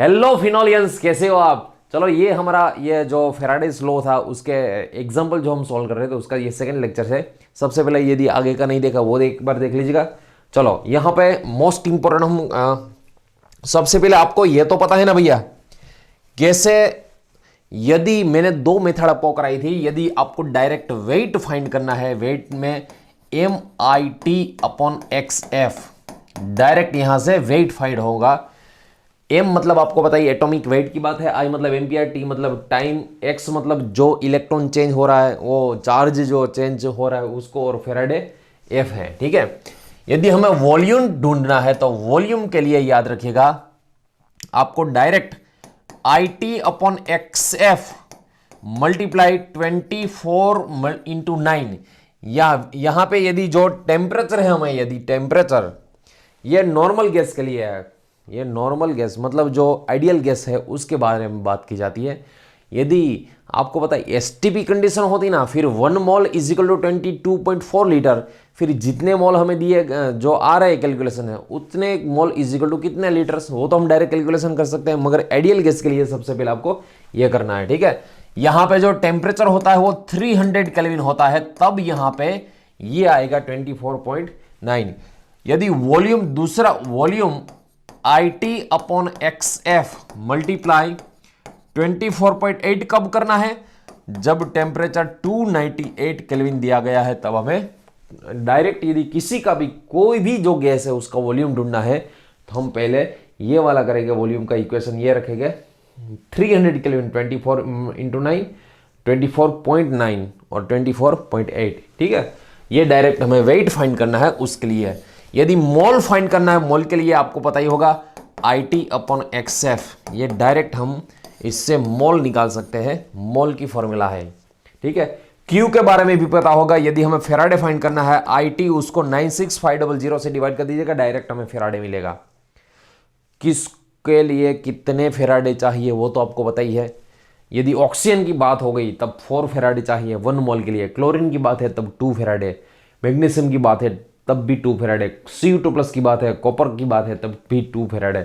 Hello फिनोलियंस, कैसे हो आप। चलो ये हमारा ये जो फेराडेज लॉ था उसके एग्जांपल जो हम सॉल्व कर रहे थे उसका ये सेकंड लेक्चर है। सबसे पहले यदि आगे का नहीं देखा वो एक बार देख लीजिएगा। चलो यहाँ पे मोस्ट इंपॉर्टेंट हम सबसे पहले आपको ये तो पता है ना भैया, कैसे यदि मैंने दो मेथड आपको कराई थी। यदि आपको डायरेक्ट वेट फाइंड करना है, वेट में MIT/x(f) डायरेक्ट यहां से वेट फाइंड होगा। एम मतलब आपको बताइए एटॉमिक वेट की बात है, आई मतलब एम्पियर, टी मतलब टाइम, एक्स मतलब जो इलेक्ट्रॉन चेंज हो रहा है वो चार्ज जो चेंज हो रहा है उसको, और फेराडे एफ है। ठीक है, यदि हमें वॉल्यूम ढूंढना है तो वॉल्यूम के लिए याद रखिएगा आपको डायरेक्ट IT/x(f) मल्टीप्लाई 24/9। या यहां पे यदि जो टेम्परेचर है हमें, यदि टेम्परेचर ये नॉर्मल गैस के लिए है, ये नॉर्मल गैस मतलब जो आइडियल गैस है उसके बारे में बात की जाती है। यदि आपको पता है एसटीपी कंडीशन होती ना, फिर 1 mole is equal to 22.4 litre, फिर जितने मोल हमें दिए जो आ रहे हैं कैलकुलेशन है उतने मोल इज इक्वल टू कितने लीटर्स, वो तो हम डायरेक्ट कैलकुलेशन कर सकते हैं, मगर आइडियल गैस के लिए सबसे पहले आपको ये करना है। ठीक है, यहां पे जो टेम्परेचर होता है वो 300 केल्विन होता है, तब यहां पे ये आएगा 24.9। यदि वॉल्यूम, दूसरा वॉल्यूम IT/x(f) मल्टीप्लाई 24.8 कब करना है, जब टेम्परेचर 298 केल्विन दिया गया है, तब हमें डायरेक्ट यदि किसी का भी कोई भी जो गैस है उसका वॉल्यूम ढूंढना है तो हम पहले ये वाला करेंगे। वॉल्यूम का इक्वेशन ये रखेंगे 300 केल्विन 24 × 9 24.9 और 24.8। ठीक है, ये डायरेक्ट हमें वेट फाइंड करना है उसके लिए। यदि मोल फाइंड करना है, मोल के लिए आपको पता ही होगा IT/x(f), ये डायरेक्ट हम इससे मोल निकाल सकते हैं, मोल की फॉर्मूला है। ठीक है, Q के बारे में भी पता होगा। यदि हमें फेराडे फाइंड करना है, IT उसको 96500 से डिवाइड कर दीजिएगा, डायरेक्ट हमें फेराडे मिलेगा। किसके लिए कितने फेराडे चाहिए वो तो आपको पता ही है। यदि ऑक्सीजन की बात हो गई तब 4 फेराडे चाहिए 1 मोल के लिए, क्लोरीन की बात है तब 2 फेराडे, मैग्नीशियम की बात है तब भी 2 फेराडे, Cu2+ की बात है, कॉपर की बात है तब भी 2 फेराडे।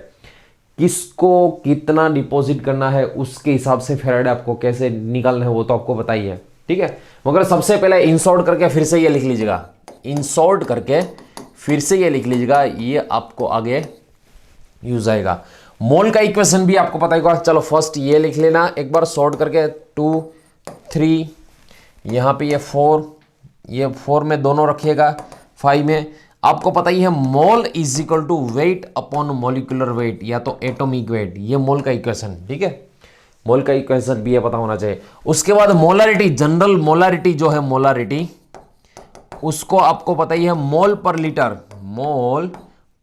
किसको कितना डिपॉजिट करना है उसके हिसाब से फेराडे आपको कैसे निकालना है वो तो आपको पता ही है। ठीक है, मगर सबसे पहले इंसॉर्ट करके फिर से ये लिख लीजिएगा, इंसॉर्ट करके फिर से ये लिख लीजिएगा, ये आपको आगे यूज आएगा। मोल का इक्वेशन भी आपको पता होगा। चलो फर्स्ट ये लिख लेना एक बार सॉर्ट करके, 2 3, यहां पे ये 4, ये 4 में दोनों रखिएगा, 5 में आपको पता ही है mole is equal to weight upon molecular weight या तो एटॉमिक वेट, ये मोल का इक्वेशन। ठीक है, मोल का इक्वेशन भी ये पता होना चाहिए। उसके बाद मोलारिटी, जनरल मोलारिटी जो है मोलारिटी, उसको आपको पता ही है मोल पर लीटर, मोल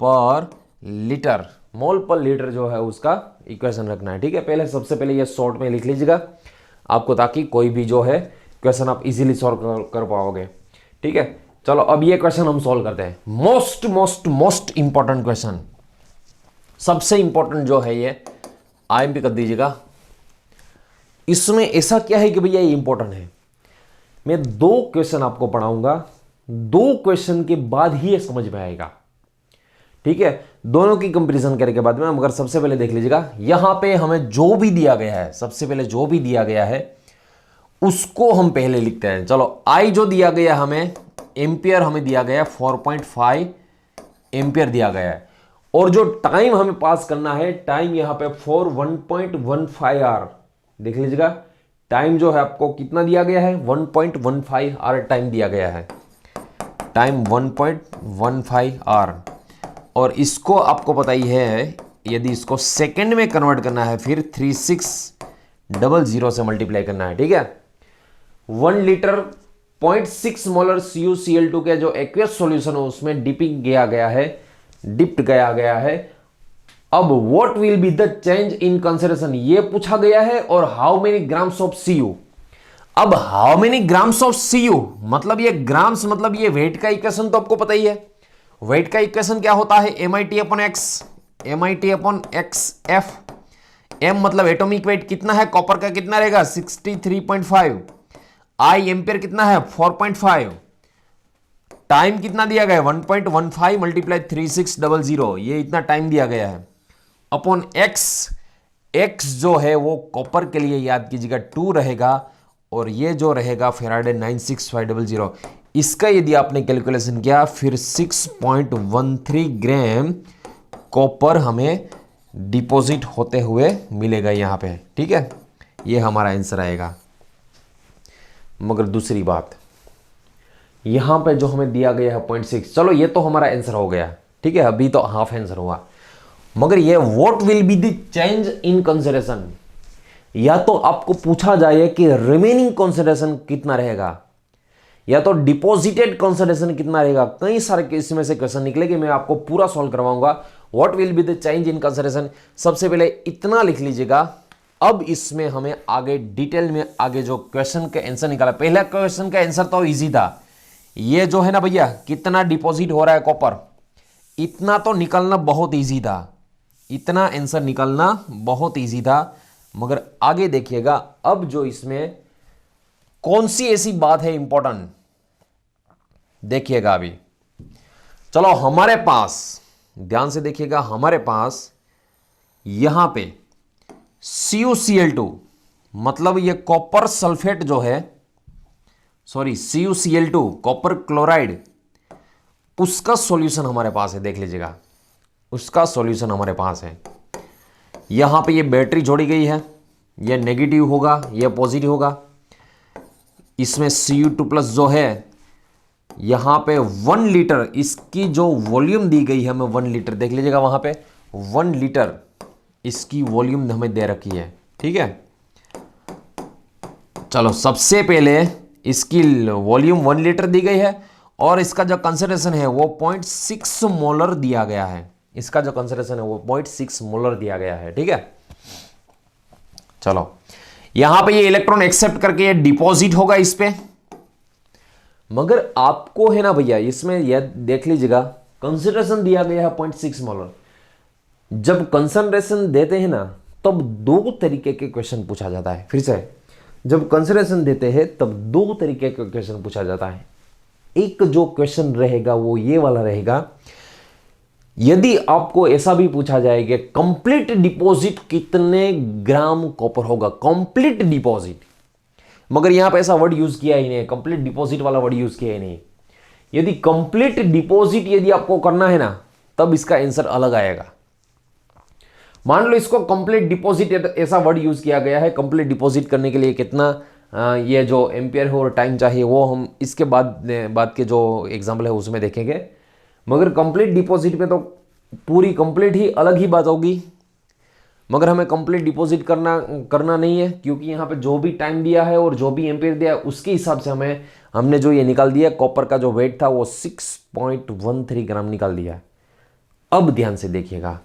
पर लीटर, मोल पर लीटर जो है उसका इक्वेशन रखना है। ठीक है, पहले सबसे पहले ये शॉर्ट में लिख लीजिएगा आपको, ताकि कोई भी जो है क्वेश्चन आप इजीली सॉल्व कर पाओगे। ठीक है, चलो अब ये क्वेश्चन हम सॉल्व करते हैं। Most most most important question, सबसे इंपॉर्टेंट जो है ये IMP कर दीजिएगा। इसमें ऐसा क्या है कि भैया ये इंपॉर्टेंट है, मैं 2 क्वेश्चन आपको पढ़ाऊंगा, 2 क्वेश्चन के बाद ही ये समझ में आएगा। ठीक है, दोनों की कंपैरिजन करने के बाद में, मगर सबसे पहले देख लीजिएगा यहां पे हमें जो भी दिया गया है, सबसे पहले जो भी दिया गया है उसको हम पहले लिखते हैं। चलो आई जो दिया गया हमें एम्पियर, हमें दिया गया 4.5 एम्पियर दिया गया है, और जो टाइम हमें पास करना है, टाइम यहां पे 1.15 आवर, देख लीजिएगा टाइम जो है आपको कितना दिया गया है, 1.15 आवर टाइम दिया गया है, टाइम 1.15 आवर। और इसको आपको पता ही है यदि इसको सेकंड में कन्वर्ट करना है फिर 3600 से मल्टीप्लाई करना है। ठीक है, 1 लीटर 0.6 मोलर CuCl2 के जो एक्वियस सॉल्यूशन है उसमें डिपिंग किया गया है, डिप्ट किया गया है। अब what will be the change in concentration ये पूछा गया है, और how many grams of Cu। अब how many grams of Cu मतलब ये ग्राम्स मतलब ये वेट का इक्वेशन तो आपको पता ही है। वेट का इक्वेशन क्या होता है, MIT/x, MIT/x(f). m मतलब एटॉमिक वेट कितना है, कॉपर का कितना रहेगा 63.5, आई एम्पियर कितना है 4.5, टाइम कितना दिया गया है 1.15 मल्टीप्लाई 3600, ये इतना टाइम दिया गया है, अपॉन x, x जो है वो कॉपर के लिए याद कीजिएगा 2 रहेगा, और ये जो रहेगा फेराडे 96500, इसका यदि आपने कैलकुलेशन किया फिर 6.13 ग्राम कॉपर हमें डिपॉजिट होते हुए मिलेगा यहां पे। ठीक है, ये हमारा आंसर आएगा। मगर दूसरी बात, यहां पे जो हमें दिया गया है 0.6, चलो ये तो हमारा आंसर हो गया। ठीक है, अभी तो हाफ आंसर हुआ, मगर ये what will be the change in consideration, या तो आपको पूछा जाए कि रिमेनिंग कंसिडरेशन कितना रहेगा, या तो डिपॉजिटेड कंसिडरेशन कितना रहेगा। कई सारे इसमें से क्वेश्चन निकलेंगे, मैं आपको पूरा सॉल्व करवाऊंगा। What will be the change in consideration, सबसे पहले इतना लिख लीजिएगा। अब इसमें हमें आगे डिटेल में आगे जो क्वेश्चन का आंसर निकाला, पहला क्वेश्चन का आंसर तो इजी था। ये जो है ना भैया, कितना डिपॉजिट हो रहा है कॉपर, इतना तो निकालना बहुत इजी था, इतना आंसर निकालना बहुत इजी था। मगर आगे देखिएगा, अब जो इसमें कौन सी ऐसी बात है इंपॉर्टेंट, देखिएगा अभी। चलो हमारे पास ध्यान से देखिएगा, हमारे पास यहां पे CuCl2 मतलब ये कॉपर सल्फेट जो है, सॉरी CuCl2 कॉपर क्लोराइड, उसका सॉल्यूशन हमारे पास है। देख लीजिएगा, उसका सॉल्यूशन हमारे पास है। यहां पे ये बैटरी जोड़ी गई है, ये नेगेटिव होगा, ये पॉजिटिव होगा। इसमें Cu2+ जो है, यहां पे 1 लीटर इसकी जो वॉल्यूम दी गई है हमें 1 लीटर, देख लीजिएगा वहां पे 1 लीटर इसकी वॉल्यूम हमें दे रखी है। ठीक है, चलो सबसे पहले इसकी वॉल्यूम 1 लीटर दी गई है, और इसका जो कंसंट्रेशन है वो 0.6 मोलर दिया गया है। इसका जो कंसंट्रेशन है वो 0.6 मोलर दिया गया है। ठीक है, चलो यहां पे ये इलेक्ट्रॉन एक्सेप्ट करके ये डिपॉजिट होगा इस पे। मगर आपको है ना भैया, इसमें यह देख लीजिएगा कंसंट्रेशन दिया गया है 0.6 मोलर। जब कंसंट्रेशन देते हैं ना, तब दो तरीके के क्वेश्चन पूछा जाता है। फिर से, जब कंसंट्रेशन देते हैं तब दो तरीके के क्वेश्चन पूछा जाता है। एक जो क्वेश्चन रहेगा वो ये वाला रहेगा, यदि आपको ऐसा भी पूछा जाए कि कंप्लीट डिपॉजिट कितने ग्राम कॉपर होगा, कंप्लीट डिपॉजिट, मगर यहां पे ऐसा वर्ड यूज किया ही नहीं, कंप्लीट डिपॉजिट वाला वर्ड यूज किया ही नहीं। यदि कंप्लीट डिपॉजिट यदि आपको करना है ना, तब इसका आंसर अलग आएगा। मान लो इसको कंप्लीट डिपॉजिट ऐसा वर्ड यूज किया गया है, कंप्लीट डिपॉजिट करने के लिए कितना ये जो एम्पियर है और टाइम चाहिए, वो हम इसके बाद के जो एग्जाम्पल है उसमें देखेंगे। मगर कंप्लीट डिपॉजिट में तो पूरी कंप्लीट ही अलग ही बात होगी। मगर हमें कंप्लीट डिपॉजिट करना नहीं है, क्योंकि यहाँ पे जो भी टाइम दिया है और जो भी एम्पियर दिया है उसके हिसाब से हमने जो ये निकाल दिया, कॉपर का जो वेट था वो 6.13 ग्राम निकाल दिया। अब ध्यान से देखिएगा,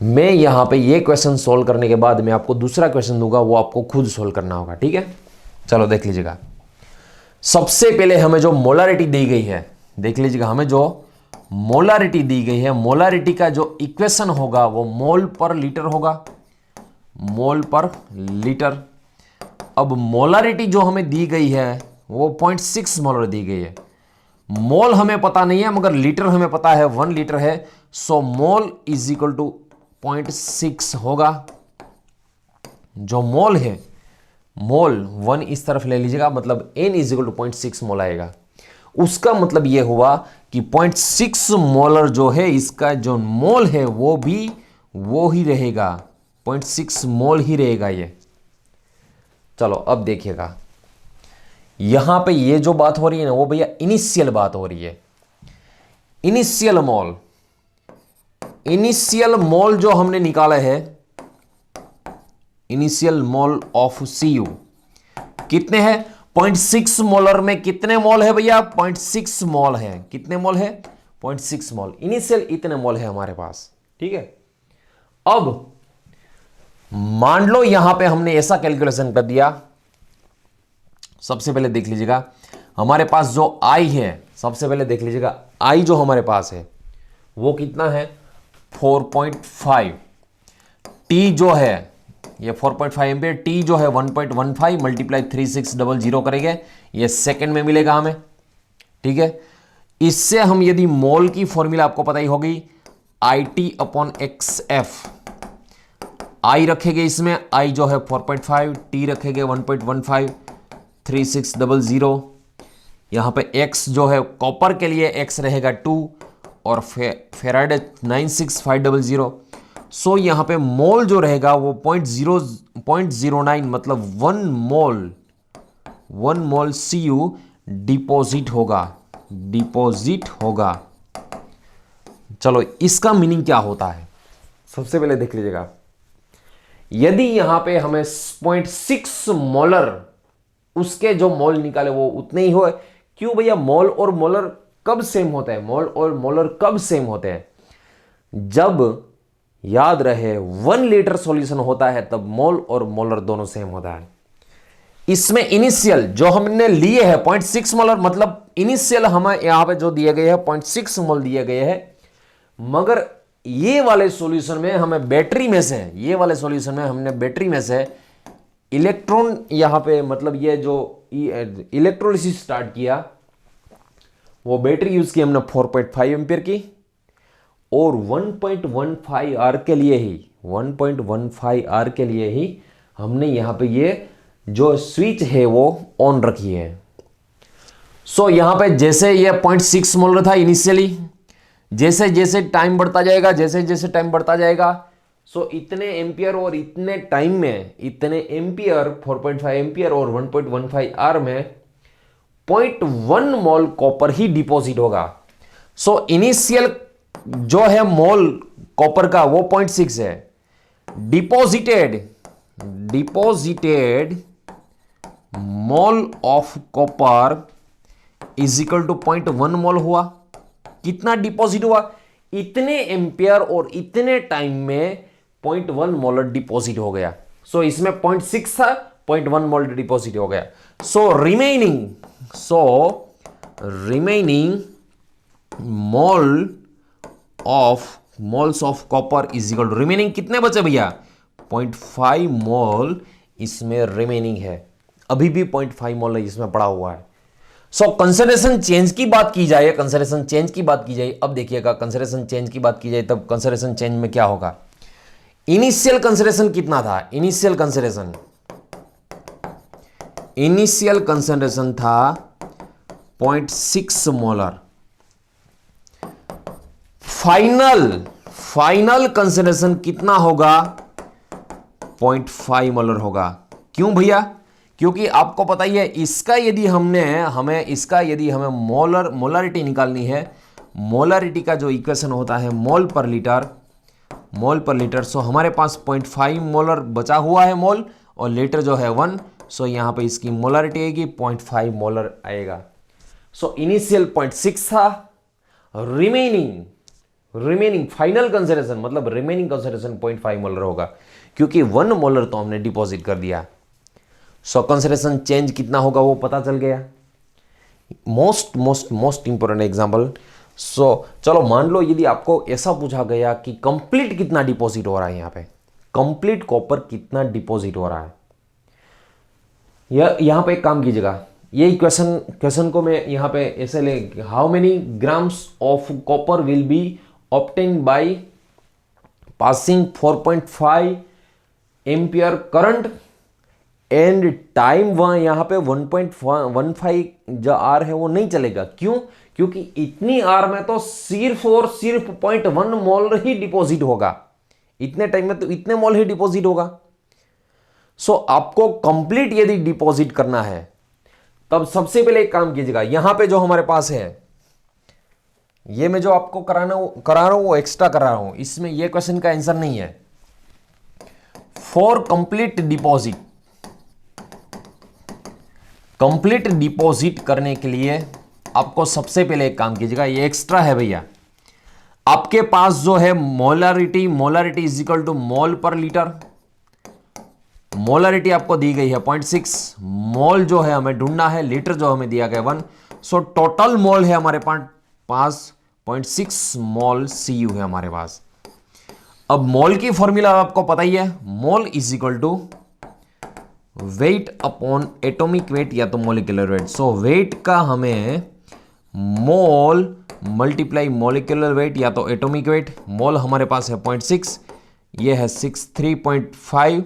मैं यहां पे ये क्वेश्चन सोल्व करने के बाद मैं आपको दूसरा क्वेश्चन दूंगा, वो आपको खुद सोल्व करना होगा। ठीक है, चलो देख लीजिएगा। सबसे पहले हमें जो मोलारिटी दी गई है, देख लीजिएगा, हमें जो मोलारिटी दी गई है, मोलारिटी का जो इक्वेशन होगा वो मोल पर लीटर होगा, मोल पर लीटर। अब मोलारिटी जो हमें दी गई है वो 0.6 मोलर दी गई है। मोल हमें पता नहीं है, मगर लीटर हमें पता है, 1 लीटर है। So mole is equal to 0.6 होगा। जो मोल है, मोल 1 इस तरफ ले लीजिएगा, मतलब n इज इक्वल टू 0.6 मोल आएगा। उसका मतलब यह हुआ कि 0.6 मोलर जो है, इसका जो मोल है वो ही रहेगा, 0.6 मोल ही रहेगा ये। चलो अब देखिएगा, यहां पे ये जो बात हो रही है ना, वो भैया इनिशियल बात हो रही है। इनिशियल मोल जो हमने निकाला है, इनिशियल मोल ऑफ Cu कितने हैं? 0.6 मोलर में कितने मोल है भैया? 0.6 मोल है। कितने मोल है? 0.6 मोल। इनिशियल इतने मोल है हमारे पास। ठीक है, अब मान लो यहां पे हमने ऐसा कैलकुलेशन कर दिया। सबसे पहले देख लीजिएगा, हमारे पास जो I है, सबसे पहले देख लीजिएगा I जो हमारे पास है वो कितना है? 4.5। T जो है ये 4.5 एम्पियर, T जो है 1.15 मल्टीप्लाई 3600 करेंगे, ये सेकंड में मिलेगा हमें। ठीक है, इससे हम यदि मोल की फॉर्मूला आपको पता ही होगी, IT/XF। आई रखेंगे इसमें, आई जो है 4.5, टी रखेंगे 1.15, 3600, यहाँ पे x जो है कॉपर के लिए x रहेगा 2 और फेराडे 96500। सो यहाँ पे मोल जो रहेगा वो 0.09 मतलब 1 मोल Cu डिपॉजिट होगा। चलो इसका मीनिंग क्या होता है सबसे पहले देख लीजिएगा। यदि यहां पे हमें 0.6 मोलर, उसके जो मोल निकाले वो उतने ही हो। क्यों भैया? मोल और मोलर कब सेम होते हैं? मोल और मोलर कब सेम होते हैं? जब याद रहे 1 लीटर सॉल्यूशन होता है तब मोल और मोलर दोनों सेम होता है। इसमें इनिशियल जो हमने लिए हैं 0.6 मोलर, मतलब इनिशियल हमें यहां पे जो दिए गए हैं 0.6 मोल दिए गए हैं, मगर ये वाले सॉल्यूशन में हमें बैटरी में से, ये वाले सॉल्यूशन में हमने बैटरी में से इलेक्ट्रॉन यहां पे, मतलब ये जो इलेक्ट्रोलिसिस स्टार्ट किया वो बैटरी यूज की हमने 4.5 एम्पियर की, और 1.15 आर के लिए ही 1.15 आर के लिए ही हमने यहां पे ये जो स्विच है वो ऑन रखी है। सो यहां पे जैसे ये 0.6 मोलर था इनिशियली, जैसे जैसे टाइम बढ़ता जाएगा, जैसे जैसे टाइम बढ़ता जाएगा, सो इतने एम्पियर और इतने टाइम में इतने एम्पियर 4.5 एम्पियर और 1.15 आर में 0.1 मोल कॉपर ही डिपॉजिट होगा। सो इनिशियल जो है मोल कॉपर का वो 0.6 है। Deposited mole of copper is equal to 0.1 mole हुआ। कितना डिपॉजिट हुआ? इतने एम्पियर और इतने टाइम में 0.1 मोलर डिपॉजिट हो गया। सो इसमें 0.6 था, 0.1 मोलर डिपॉजिट हो गया। So remaining moles of copper is equal to, remaining कितने बचे भैया? 0.5 मोल इसमें रिमेनिंग है, अभी भी 0.5 मोल इसमें पड़ा हुआ है। सो कंसंट्रेशन चेंज की बात की जाए, अब देखिएगा कंसंट्रेशन चेंज की बात की जाए तब कंसंट्रेशन चेंज में क्या होगा? इनिशियल कंसंट्रेशन कितना था? इनिशियल कंसंट्रेशन था 0.6 मोलर। फाइनल कंसंट्रेशन कितना होगा? 0.5 मोलर होगा। क्यों भैया? क्योंकि आपको पता ही है इसका यदि हमें मोलरिटी निकालनी है, मोलरिटी का जो इक्वेशन होता है मोल पर लीटर। सो हमारे पास 0.5 मोलर बचा हुआ है मोल, और लीटर जो है 1, सो यहां पे इसकी मोलरिटी आएगी 0.5 मोलर आएगा। सो इनिशियल 0.6 था, रिमेनिंग फाइनल कंसंट्रेशन मतलब रिमेनिंग कंसंट्रेशन 0.5 मोलर होगा, क्योंकि 1 मोलर तो हमने डिपॉजिट कर दिया। सो कंसंट्रेशन चेंज कितना होगा वो पता चल गया। Most important example. सो चलो मान लो यदि आपको ऐसा पूछा गया कि कंप्लीट कितना डिपॉजिट हो रहा है, यहां पे कंप्लीट कॉपर कितना डिपॉजिट हो रहा है, यहां पे एक काम कीजिएगा, ये क्वेश्चन को मैं यहां पे ऐसे ले, how many grams of copper will be obtain bye passing 4.5 ampere current and time, वहां यहां पे 1.15 जो आर है वो नहीं चलेगा। क्यों? क्योंकि इतनी आर में तो सिर्फ और सिर्फ 0.1 मोल ही डिपॉजिट होगा, इतने टाइम में तो इतने मोल ही डिपॉजिट होगा। सो आपको कंप्लीट यदि डिपॉजिट करना है तब सबसे पहले एक काम कीजिएगा, यहां पे जो हमारे पास है, ये मैं जो आपको करा रहा हूं वो एक्स्ट्रा करा रहा हूं, इसमें ये क्वेश्चन का आंसर नहीं है। फॉर कंप्लीट डिपॉजिट करने के लिए आपको सबसे पहले एक काम कीजिएगा, ये एक्स्ट्रा है भैया, आपके पास जो है molarity is equal to mole per litre. Molarity आपको दी गई है 0.6, मोल जो है हमें ढूंढना है, लीटर जो हमें दिया गया 1। सो टोटल मोल है हमारे पास 0.6 मोल Cu है हमारे पास। अब मोल की फॉर्मूला आपको पता ही है, mole is equal to weight upon atomic weight या तो मोलिकुलर वेट। सो वेट का हमें मोल मल्टीप्लाई मोलिकुलर वेट या तो एटॉमिक वेट, मोल हमारे पास है 0.6, ये है 63.5।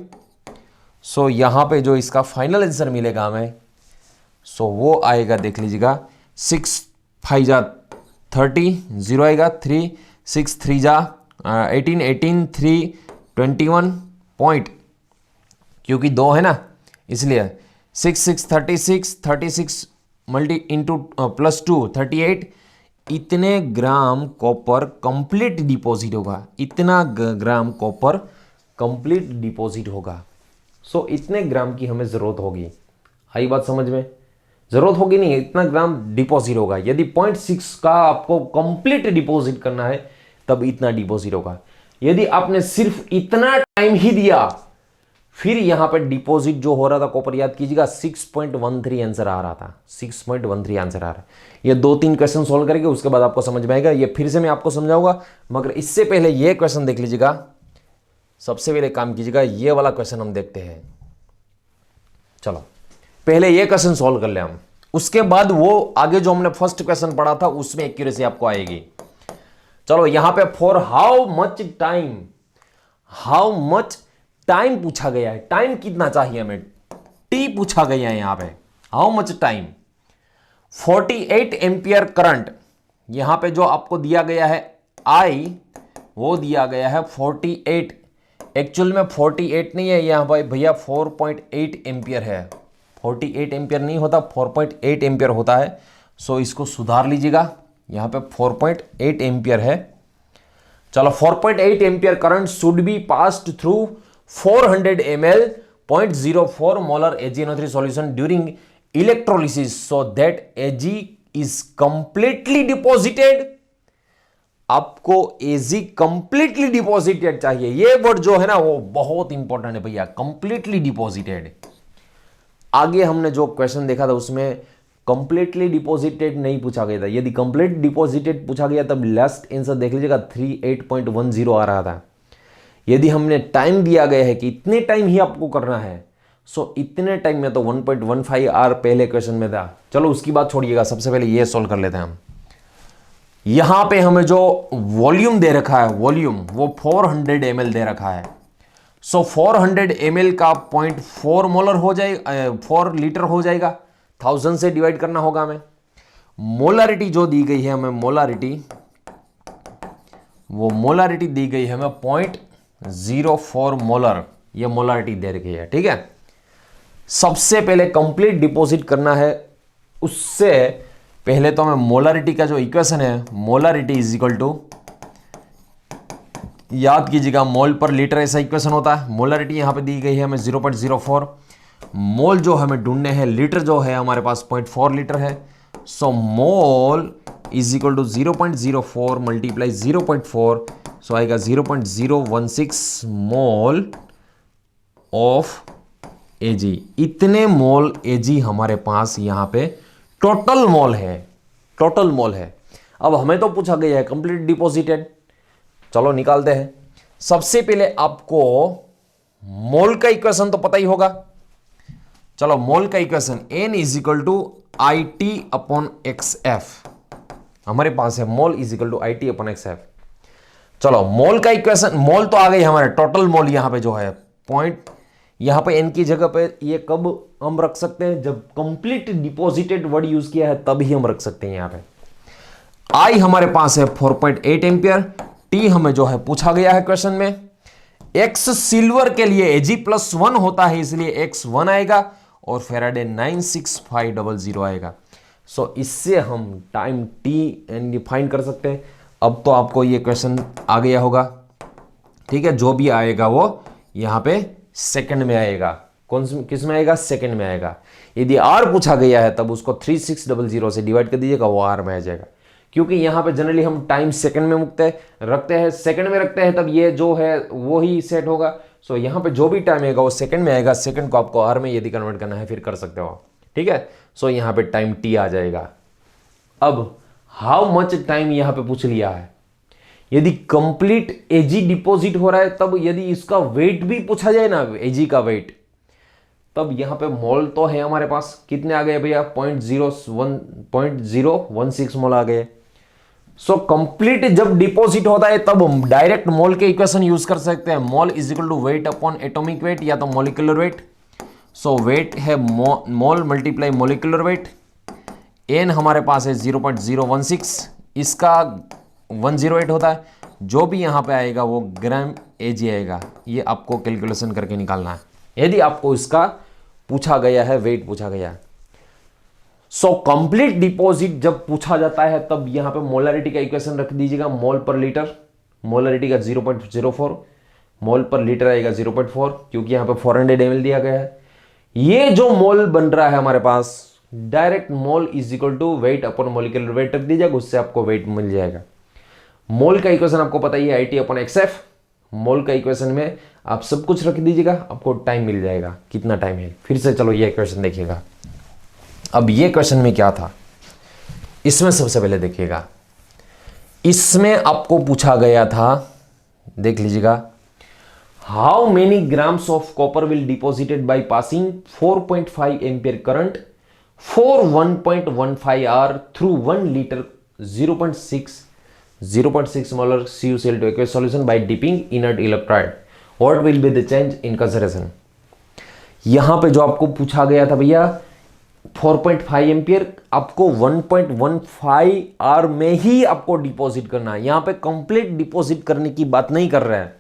सो यहाँ पे जो इसका फाइनल आंसर मिलेगा हमें, सो वो आएगा, देख लीजिएगा, 6×5 = 30, 0 आएगा, 3 6 3 18 18 3 21 पॉइंट, क्योंकि 2 है ना इसलिए 6 6 36 36 मल्टी इंटू +2 38। इतने ग्राम कॉपर कंप्लीट डिपॉजिट होगा, इतना ग्राम कॉपर कंप्लीट डिपॉजिट होगा। सो इतने ग्राम की हमें ज़रूरत होगी। आई बात समझ में? ज़रूरत होगी नहीं, इतना ग्राम डिपॉजिट होगा। यदि 0.6 का आपको कंप्लीट डिपॉजिट करना है तब इतना डिपॉजिट होगा। यदि आपने सिर्फ इतना टाइम ही दिया, फिर यहां पर डिपॉजिट जो हो रहा था कॉपर, याद कीजिएगा 6.13 आंसर आ रहा था, 6.13 आंसर आ रहा है। ये 2-3 क्वेश्चन सोल्व करेंगे, उसके बाद आपको समझ में आएगा। ये फिर से मैं आपको समझाऊंगा, मगर इससे पहले ये क्वेश्चन देख लीजिएगा। सबसे पहले काम कीजिएगा, ये वाला क्वेश्चन हम देखते हैं। चलो पहले ये क्वेश्चन सोल्व कर ले हम, उसके बाद वो आगे जो हमने फर्स्ट क्वेश्चन पढ़ा था उसमें एक्यूरेसी आपको आएगी। चलो यहां पे फॉर हाउ मच टाइम पूछा गया है। टाइम कितना चाहिए हमें, टी पूछा गया है यहां पे, how much time. 48 ampere current, यहां पे जो आपको दिया गया है आई, वो दिया गया है 48। एक्चुअल में 48 नहीं है यहां पर भैया, 4.8 एम्पियर है। 48 एम्पियर नहीं होता, 4.8 एम्पियर होता है। सो इसको सुधार लीजिएगा, यहां पे 4.8 एम्पियर है। चलो 4.8 ampere current should be passed through 400 ml 0.04 molar AgNO3 solution during electrolysis so that Ag is completely deposited। आपको Ag completely deposited चाहिए। ये वर्ड जो है ना वो बहुत इंपॉर्टेंट है भैया, completely deposited। आगे हमने जो क्वेश्चन देखा था उसमें कंप्लीटली डिपॉजिटेड नहीं पूछा गया था। यदि कंप्लीट डिपॉजिटेड पूछा गया तब लास्ट आंसर देख लीजिएगा 38.10 आ रहा था। यदि हमने टाइम दिया गया है कि इतने टाइम ही आपको करना है, सो इतने टाइम में तो 1.15 आर पहले क्वेश्चन में था। चलो उसकी बात छोड़िएगा, सबसे पहले ये सॉल्व कर लेते हैं हम। यहां पे हमें जो वॉल्यूम दे रखा है, वॉल्यूम वो 400 ml दे रखा है। सो 400 ml का 0.4 मोलर हो जाएगा, 4 लीटर हो जाएगा। 1000 से डिवाइड करना होगा हमें। मोलारिटी जो दी गई है हमें, मोलारिटी दी गई है हमें 0.04 मोलर, ये मोलारिटी दे रखी है। ठीक है, सबसे पहले कंप्लीट डिपॉजिट करना है, उससे पहले तो हमें मोलारिटी का जो इक्वेशन है, मोलारिटी इज इक्वल टू, याद कीजिएगा मोल पर लीटर ऐसा इक्वेशन होता है। मोलारिटी यहां पे दी गई है हमें 0.04, मोल जो हमें ढूंढने हैं, लीटर जो है हमारे पास 0.4 लीटर है। So mole is equal to 0.04 multiply 0.4, so आएगा 0.016 मोल ऑफ Ag। इतने मोल Ag हमारे पास यहां पे टोटल मोल है। अब हमें तो पूछा गया है कंप्लीट डिपॉजिटेड, चलो निकालते हैं। सबसे पहले आपको मोल का इक्वेशन तो पता ही होगा। चलो मोल का equation N is equal to IT/XF हमारे पास है। Mole is equal to IT/XF। चलो मोल का इक्वेशन, मोल तो आ गई हमारे, टोटल मोल यहां पे जो है पॉइंट, यहां पे N की जगह पे ये कब हम रख सकते हैं, जब कंप्लीट डिपॉजिटेड वर्ड यूज किया है तभी हम रख सकते हैं। यहां पे I हमारे पास है 4.8 एम्पियर, T हमें जो है पूछा गया है क्वेश्चन में, X सिल्वर के लिए Ag+1 होता है इसलिए X 1 आएगा, और फेराडे 96500 आएगा। सो इससे हम टाइम T डिफाइन कर सकते हैं। अब तो आपको ये क्वेश्चन आ गया होगा। ठीक है, जो भी आएगा वो यहां पे सेकंड में आएगा। किस में आएगा, सेकंड में आएगा। यदि R पूछा गया है तब उसको 3600 से डिवाइड कर दीजिएगा, वो R में आ जाएगा। क्योंकि यहां पे जनरली हम टाइम सेकंड में सेकंड में रखते हैं, तब ये जो है वो ही सेट होगा। सो यहां पे जो भी टाइम आएगा वो सेकंड में आएगा। सेकंड को आपको R में यदि कन्वर्ट करना है फिर कर सकते हो। ठीक है, सो यहां पे टाइम T आ जाएगा। अब हाउ मच टाइम यहां पे पूछ लिया है। यदि कंप्लीट Ag डिपॉजिट हो रहा है, तब यदि इसका वेट भी पूछा जाए ना, Ag का वेट, तब यहां पे मोल तो है हमारे पास, कितने आ गए भैया, 0.016 मोल आ गए। सो कंप्लीट जब डिपॉजिट होता है तब हम डायरेक्ट मोल के इक्वेशन यूज कर सकते हैं। Mole is equal to weight upon atomic weight या तो मोलिकुलर वेट। सो वेट है mole multiply molecular weight. N हमारे पास है 0.016, इसका 108 होता है। जो भी यहां पे आएगा वो ग्राम एजी आएगा। ये आपको कैलकुलेशन करके निकालना है यदि आपको इसका पूछा गया है, वेट पूछा गया है। सो कंप्लीट डिपॉजिट जब पूछा जाता है तब यहां पे मोलरिटी का इक्वेशन रख दीजिएगा। मोल पर लीटर, मोलरिटी का 0.04, मोल पर लीटर आएगा 0.4, क्योंकि यहां पे 400 ml दिया गया है। ये जो मोल बन रहा है हमारे पास, direct mole is equal to weight upon molecular weight रख दीजिएगा, उससे आपको वेट मिल जाएगा। मोल का इक्वेशन आपको पता ही है, IT अपॉन XF। मोल का इक्वेशन में आप सब कुछ रख दीजिएगा, आपको टाइम मिल जाएगा, कितना टाइम है। फिर से चलो ये इक्वेशन देखिएगा। अब ये क्वेश्चन में क्या था, इसमें सबसे पहले देखिएगा, इसमें आपको पूछा गया था, देख लीजिएगा, how many grams of copper will deposited by passing 4.5 ampere current for 1.15 hour through 1 litre 0.6 molar CuCl2 aqueous solution by dipping inert electrolyte. What will be the change in concentration? यहां पे जो आपको पूछा गया था भैया 4.5 एम्पियर, आपको 1.15 our में ही आपको डिपॉजिट करना है। यहां पे कंप्लीट डिपॉजिट करने की बात नहीं कर रहे हैं।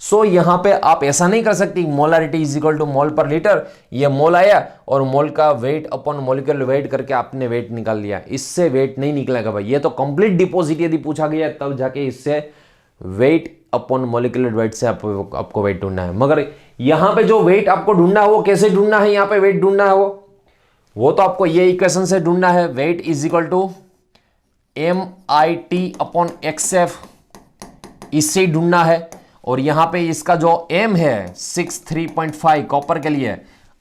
सो यहां पे आप ऐसा नहीं कर सकते molarity is equal to mole per litre, ये मोल आया और मोल का वेट अपॉन मोलिकुलर वेट करके आपने वेट निकाल लिया। इससे वेट नहीं निकलेगा भाई। ये तो कंप्लीट डिपॉजिट यदि पूछा गया तब जाके इससे वेट अपॉन मोलिकुलर वेट से आपको वेट ढूंढना है। मगर यहां पे जो वेट आपको ढूंढना है वो कैसे ढूंढना है, यहां पे वेट ढूंढना है वो तो आपको ये इक्वेशन से ढूंढना है। Weight is equal to MIT upon XF, इससे ढूंढना है। और यहां पे इसका जो M है 63.5 कॉपर के लिए,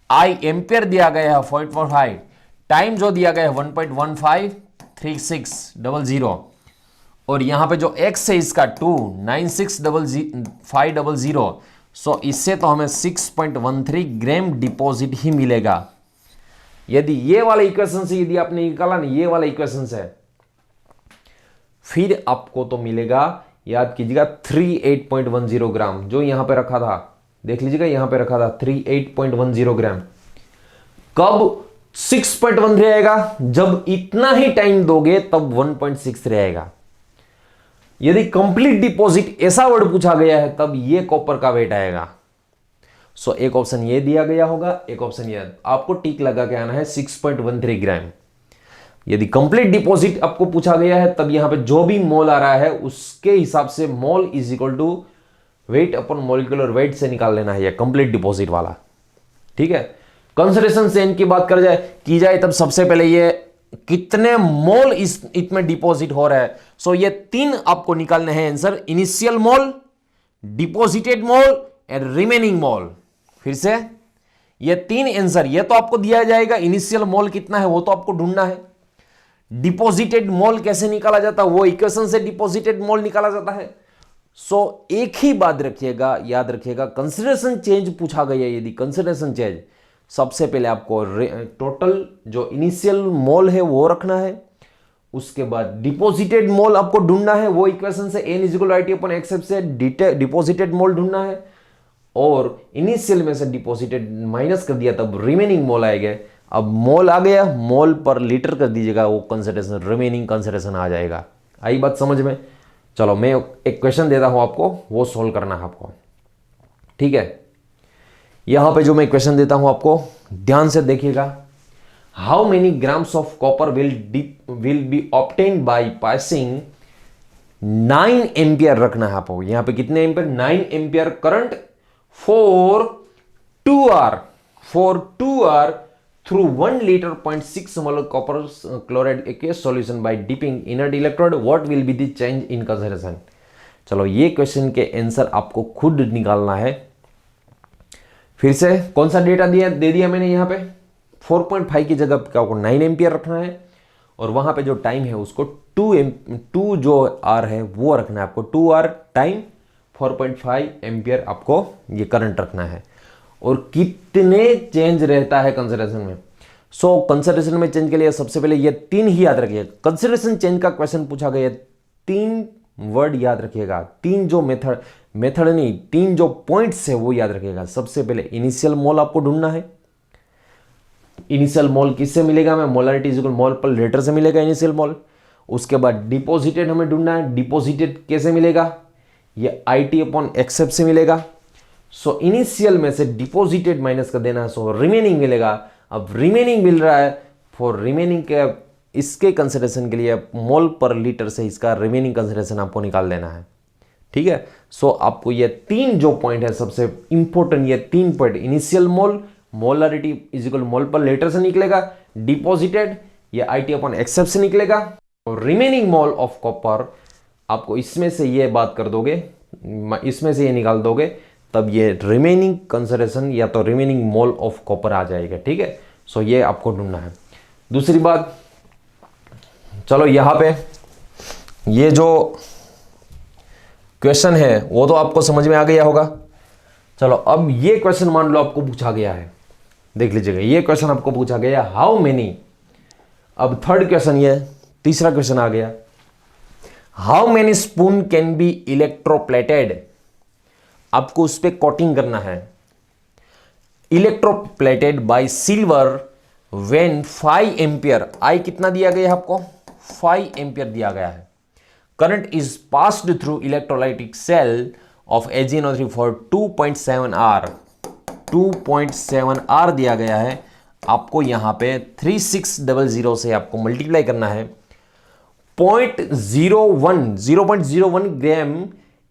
I एम्पियर दिया गया है 4.5, टाइम जो दिया गया है 1.153600, और यहां पे जो X है इसका 2965500। सो इससे तो हमें 6.13 ग्राम डिपॉजिट ही मिलेगा। यदि ये वाले इक्वेशन से यदि आपने निकाला ना, ये वाले इक्वेशन से, फिर आपको तो मिलेगा, याद कीजिएगा 38.10 ग्राम जो यहां पे रखा था, देख लीजिएगा यहां पे रखा था 38.10 ग्राम। कब 6.1 रहेगा, जब इतना ही टाइम दोगे तब 1.6 रहेगा। यदि कंप्लीट डिपॉजिट ऐसा वर्ड पूछा गया है तब ये कॉपर का वेट आएगा। सो एक ऑप्शन ये दिया गया होगा, एक ऑप्शन ये, आपको टिक लगा के आना है 6.13 ग्राम। यदि कंप्लीट डिपॉजिट आपको पूछा गया है तब यहां पे जो भी मोल आ रहा है उसके हिसाब से mole is equal to weight upon molecular weight से निकाल लेना है, ये कंप्लीट डिपॉजिट वाला। ठीक है, कंसंट्रेशन चेंज की बात की जाए तब सबसे पहले ये कितने मोल इसमें डिपॉजिट हो रहा है। सो ये 3 आपको निकालने हैं answer, initial mole, deposited mole and remaining mole. फिर से ये 3 आंसर, ये तो आपको दिया जाएगा, इनिशियल मोल कितना है वो तो आपको ढूंढना है। डिपॉजिटेड मोल कैसे निकाला जाता है, वो इक्वेशन से डिपॉजिटेड मोल निकाला जाता है। सो एक ही बात रखिएगा, याद रखिएगा, कंसिडरेशन चेंज पूछा गया। यदि कंसिडरेशन चेंज, सबसे पहले आपको टोटल जो इनिशियल मोल है वो रखना है, उसके बाद डिपॉजिटेड मोल आपको ढूंढना है, वो इक्वेशन से N = IT अपॉन XF से डिपॉजिटेड मोल ढूंढना है, और इनिशियल में से डिपॉजिटेड माइनस कर दिया तब रिमेनिंग मोल आएगा। अब मोल आ गया, मोल पर लीटर कर दीजिएगा, वो कंसंट्रेशन, रिमेनिंग कंसंट्रेशन आ जाएगा। आई बात समझ में? चलो मैं एक क्वेश्चन देता हूं आपको, वो सोल्व करना है आपको। ठीक है, यहां पे जो मैं क्वेश्चन देता हूं आपको ध्यान से देखिएगा। How many grams of copper will be obtained by passing 9 ampere रखना है आपको। यहां पे कितने ampere, 9 ampere current for 2 hour through 1 liter 0.6 molar copper chloride aqueous solution by dipping inert electrode, what will be the change in concentration? चलो ये question के answer आपको खुद निकालना है। फिर से कौन सा डेटा दे दिया मैंने यहाँ पे, 4.5 की जगह पे आपको 9 एम्पियर रखना है, और वहां पे जो टाइम है उसको 2 जो आर है वो रखना है आपको, 2 आर टाइम 4.5 एम्पियर आपको ये करंट रखना है। और कितने चेंज रहता है कंसिडरेशन में। सो कंसिडरेशन में चेंज के लिए सबसे पहले ये 3 ही याद रखिए। कंसिडरेशन चेंज का क्वेश्चन पूछा गया तीन वर्ड याद रखिएगा, तीन जो मेथड नहीं, तीन जो पॉइंट्स है वो याद रखिएगा। सबसे पहले इनिशियल मोल आपको ढूंढना है। इनिशियल मोल किससे मिलेगा? मैं molarity is equal mole per litre से मिलेगा इनिशियल मोल। उसके बाद डिपोजिटेड हमें ढूंढना है। डिपोजिटेड कैसे मिलेगा? ये IT अपॉन एक्सेप्ट से मिलेगा। सो इनिशियल में से डिपोजिटेड माइनस कर देना, सो रिमेनिंग मिलेगा। अब रिमेनिंग मिल रहा है, फॉर रिमेनिंग के इसके कंसिडरेशन के लिए मोल पर लीटर से इसका रिमेनिंग कंसिडरेशन आपको निकाल देना है। ठीक है, सो आपको ये तीन जो पॉइंट है सबसे इंपॉर्टेंट, ये तीन point initial mole, molarity is equal mole per litre से निकलेगा, डिपोजिटेड ये IT अपॉन एक्सेप्ट से निकलेगा, और रिमेनिंग मोल ऑफ कॉपर आपको इसमें से ये बात कर दोगे, इसमें से ये निकाल दोगे, तब ये रिमेनिंग कंसिडरेशन या तो रिमेनिंग मोल ऑफ कॉपर आ जाएगा। ठीक है, सो ये आपको ढूंढना है। दूसरी बात, चलो यहां पे ये जो क्वेश्चन है वो तो आपको समझ में आ गया होगा। चलो अब ये क्वेश्चन मान लो आपको पूछा गया है, देख लीजिएगा, ये क्वेश्चन आपको पूछा गया हाउ मेनी, अब थर्ड क्वेश्चन, ये तीसरा क्वेश्चन आ गया, how many spoon can be electroplated. आपको उस पर कोटिंग करना है। Electroplated by silver when 5 ampere, I कितना दिया गया है आपको? 5 एम्पियर दिया गया है। Current is passed through electrolytic cell of AgNO3 for 2.7 hour. 2.7 hour दिया गया है। आपको यहां पे 3600 से आपको मल्टीप्लाई करना है। 0.01 ग्राम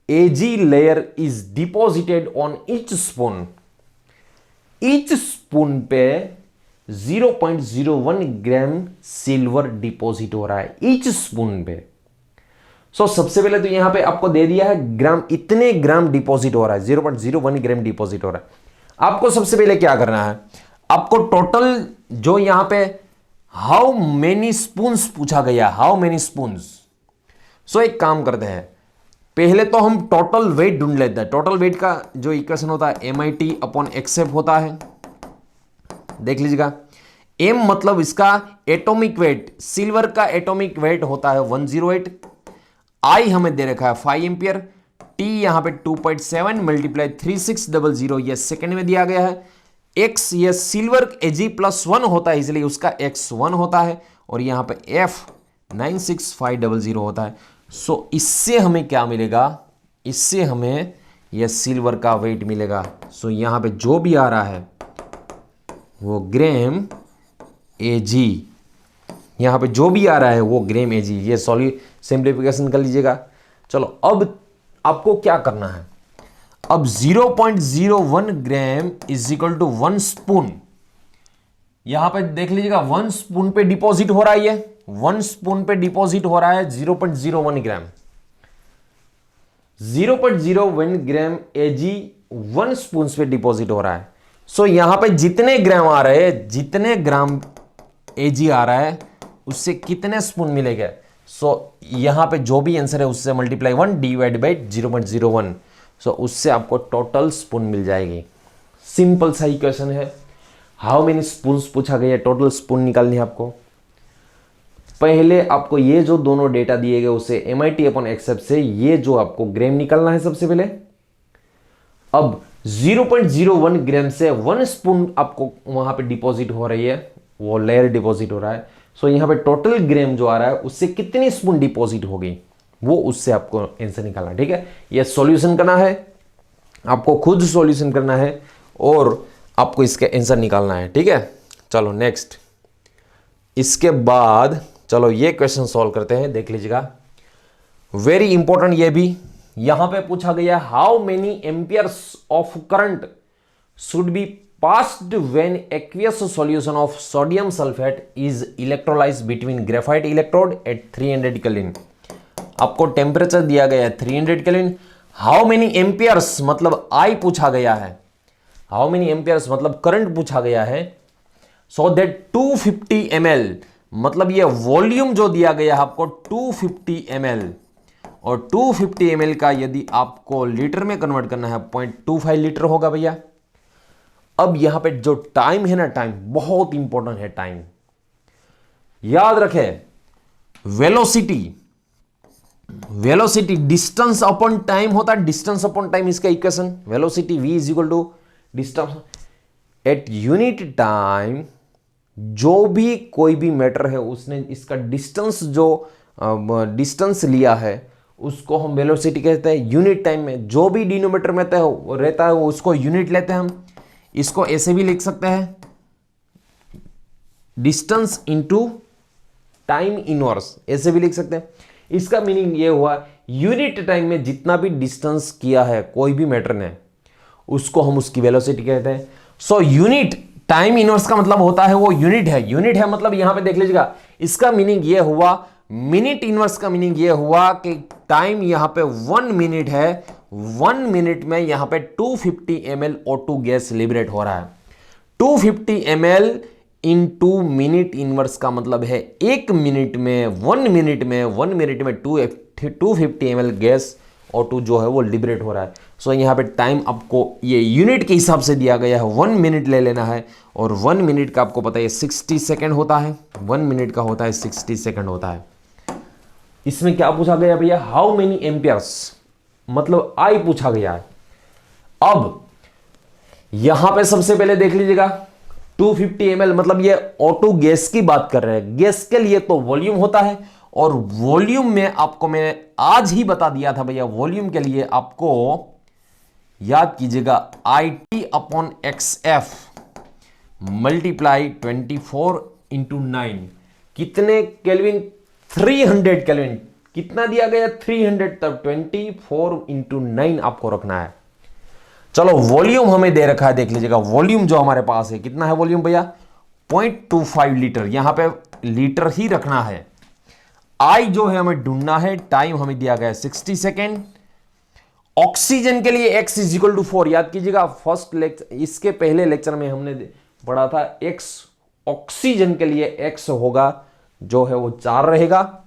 Ag layer is deposited on each spoon. Each spoon पे 0.01 ग्राम सिल्वर डिपॉजिट हो रहा है ईच स्पून पे। सो सबसे पहले तो यहां पे आपको दे दिया है ग्राम, इतने ग्राम डिपॉजिट हो रहा है, 0.01 ग्राम डिपॉजिट हो रहा है। आपको सबसे पहले क्या करना है, आपको टोटल जो यहां पे हाउ मेनी स्पून्स पूछा गया, हाउ मेनी स्पून्स। सो एक काम करते हैं, पहले तो हम टोटल वेट ढूंढ लेते हैं। टोटल वेट का जो इक्वेशन होता है MIT अपॉन एक्सेप होता है, देख लीजिएगा। M मतलब इसका एटॉमिक वेट, सिल्वर का एटॉमिक वेट होता है 108। I हमें दे रखा है 5 एम्पियर, T यहां पे 2.7 मल्टीप्लाई 3600 ये सेकेंड में दिया गया है। X ये सिल्वर Ag+1 होता है इसलिए उसका X1 होता है, और यहां पे F 96500 होता है। सो इससे हमें क्या मिलेगा? इससे हमें यह सिल्वर का वेट मिलेगा। सो यहां पे जो भी आ रहा है वो ग्राम Ag, यहां पे जो भी आ रहा है वो ग्राम Ag। ये सिंप्लीफिकेशन कर लीजिएगा। चलो अब आपको क्या करना है, अब 0.01 gram is equal to 1 spoon, यहां पे देख लीजिएगा 1 स्पून पे डिपॉजिट हो रहा है, ये 1 स्पून पे डिपॉजिट हो रहा है 0.01 ग्राम। 0.01 ग्राम Ag 1 स्पून पे डिपॉजिट हो रहा है। सो यहां पे जितने ग्राम आ रहे हैं, जितने ग्राम Ag आ रहा है उससे कितने स्पून मिलेगा? सो यहां पे जो भी आंसर है उससे मल्टीप्लाई 1 डिवाइड बाई 0.01, सो उससे आपको टोटल स्पून मिल जाएगी। सिंपल सा इक्वेशन है। हाउ मेनी स्पून्स पूछा गया, टोटल स्पून निकालनी है आपको। पहले आपको ये जो दोनों डेटा दिए गए उसे MIT अपॉन एक्सेप्ट से ये जो आपको ग्राम निकालना है सबसे पहले। अब 0.01 ग्राम से 1 स्पून आपको वहां पे डिपॉजिट हो रही है, वो लेयर डिपॉजिट हो रहा है। सो यहां पे टोटल ग्राम जो आ रहा है उससे कितनी स्पून डिपॉजिट होगी वो उससे आपको आंसर निकालना। ठीक है, ये सॉल्यूशन करना है, आपको खुद सॉल्यूशन करना है और आपको इसके आंसर निकालना है। ठीक है, चलो नेक्स्ट, इसके बाद चलो ये क्वेश्चन सॉल्व करते हैं, देख लीजिएगा। वेरी इंपॉर्टेंट ये भी, यहां पे पूछा गया how many amperes of current should be passed when aqueous solution of sodium sulphate is electrolysed between graphite electrode at 300 kelvin. आपको टेम्परेचर दिया गया है 300 केल्विन। हाउ मेनी एम्पियर्स मतलब आई पूछा गया है, हाउ मेनी एम्पियर्स मतलब करंट पूछा गया है। सो दैट 250 ml मतलब ये वॉल्यूम जो दिया गया है आपको 250 ml, और 250 ml का यदि आपको लीटर में कन्वर्ट करना है 0.25 लीटर होगा भैया। अब यहां पे जो टाइम है ना, टाइम बहुत इंपॉर्टेंट है। टाइम याद रखें, velocity velocity distance upon time होता है, डिस्टेंस अपॉन टाइम इसका equation, velocity v is equal to distance at unit time. जो भी कोई भी मैटर है उसने इसका डिस्टेंस जो डिस्टेंस लिया है उसको हम वेलोसिटी कहते हैं। यूनिट टाइम में जो भी डिनोमीटर में रहता है वो उसको यूनिट लेते हैं हम। इसको ऐसे भी लिख सकते हैं, डिस्टेंस इनटू टाइम इनवर्स, ऐसे भी लिख सकते हैं। इसका मीनिंग ये हुआ यूनिट टाइम में जितना भी डिस्टेंस किया है कोई भी मैटर ने उसको हम उसकी वेलोसिटी कहते हैं। सो यूनिट टाइम इनवर्स का मतलब होता है वो यूनिट है। यूनिट है मतलब यहां पे देख लीजिएगा, इसका मीनिंग ये हुआ, मिनट इनवर्स का मीनिंग ये हुआ कि टाइम यहां पे 1 मिनट है, 1 मिनट में यहां पे 250 ml O2 गैस लिबरेट हो रहा है। 250 ml इनटू मिनट इनवर्स का मतलब है 1 मिनट में 1 मिनट में 1 मिनट में 250 ml गैस O2 जो है वो लिबरेट हो रहा है। सो यहाँ पे टाइम आपको ये यूनिट के हिसाब से दिया गया है, 1 मिनट ले लेना है। और 1 मिनट का आपको पता है 60 सेकेंड होता है, 1 मिनट का होता है 60 सेकेंड होता है। इसमें क्या पूछा गया भैया, हाउ मेनी एम्पियर्स, मतलब आई पूछा गया है। अब यहां पे सबसे पहले देख लीजिएगा 250 ml मतलब ये O2 गैस की बात कर रहे हैं। गैस के लिए तो वॉल्यूम होता है, और वॉल्यूम में आपको मैं आज ही बता दिया था भैया, वॉल्यूम के लिए आपको याद कीजिएगा IT upon XF multiply 24 into 9, कितने केल्विन, 300 केल्विन। कितना दिया गया 300, तब 24 इंटू 9 आपको रखना है। चलो वॉल्यूम हमें दे रखा है, देख लीजिएगा वॉल्यूम जो हमारे पास है, कितना है वॉल्यूम भैया 0.25 लीटर, यहां पे लीटर ही रखना है। आई जो है हमें ढूंढना है, टाइम हमें दिया गया है 60 सेकेंड। ऑक्सीजन के लिए x इज इक्वल टू 4, याद कीजिएगा फर्स्ट लेक्चर, इसके पहले लेक्चर में हमने पढ़ा था x, ऑक्सीजन के लिए x होगा जो है वो 4 रहेगा,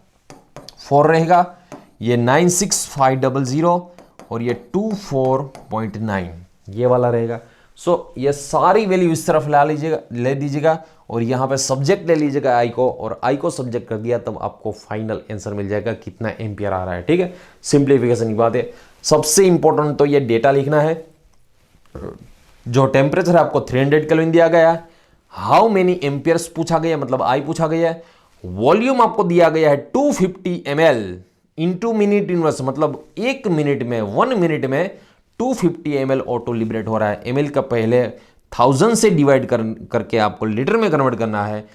4 रहेगा, ये 96500 और ये 24.9 ये वाला रहेगा। सो ये सारी वैल्यू इस तरफ ला लीजिएगा, ले दीजिएगा, और यहां पे सब्जेक्ट ले लीजिएगा आई को, और आई को सब्जेक्ट कर दिया तब आपको फाइनल आंसर मिल जाएगा कितना एम्पियर आ रहा है। ठीक है, सिंप्लीफिकेशन की बात है। सबसे इंपॉर्टेंट तो ये डेटा लिखना है। जो टेम्परेचर है आपको 300 केल्विन दिया गया है, हाउ मेनी एम्पियर्स पूछा गया मतलब आई पूछा गया है, वॉल्यूम आपको दिया गया है 250 ml इंटू मिनट इनवर्स मतलब 1 मिनट में 1 मिनट में 250 ml O2 लिबरेट हो रहा है। ml का पहले 1000 से डिवाइड करके आपको लीटर में कन्वर्ट करना है।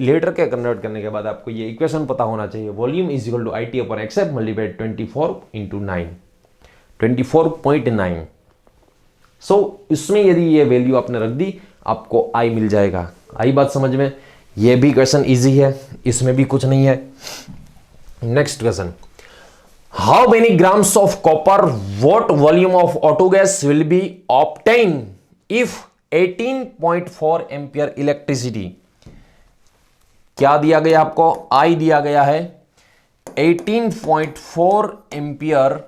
लीटर के कन्वर्ट करने के बाद आपको ये इक्वेशन पता होना चाहिए, volume is equal to IT upon XF multiply 24 into 9, 24.9। So इसमें यदि ये वैल्यू आपने रख दी आपको आई मिल जाएगा। आई बात समझ में, ये भी क्वेश्चन इजी है, इसमें भी कुछ नहीं है। Next question, how many grams of copper what volume of O2 gas will be obtain if 18.4 ampere electricity. क्या दिया गया आपको, आई दिया गया है 18.4 ampere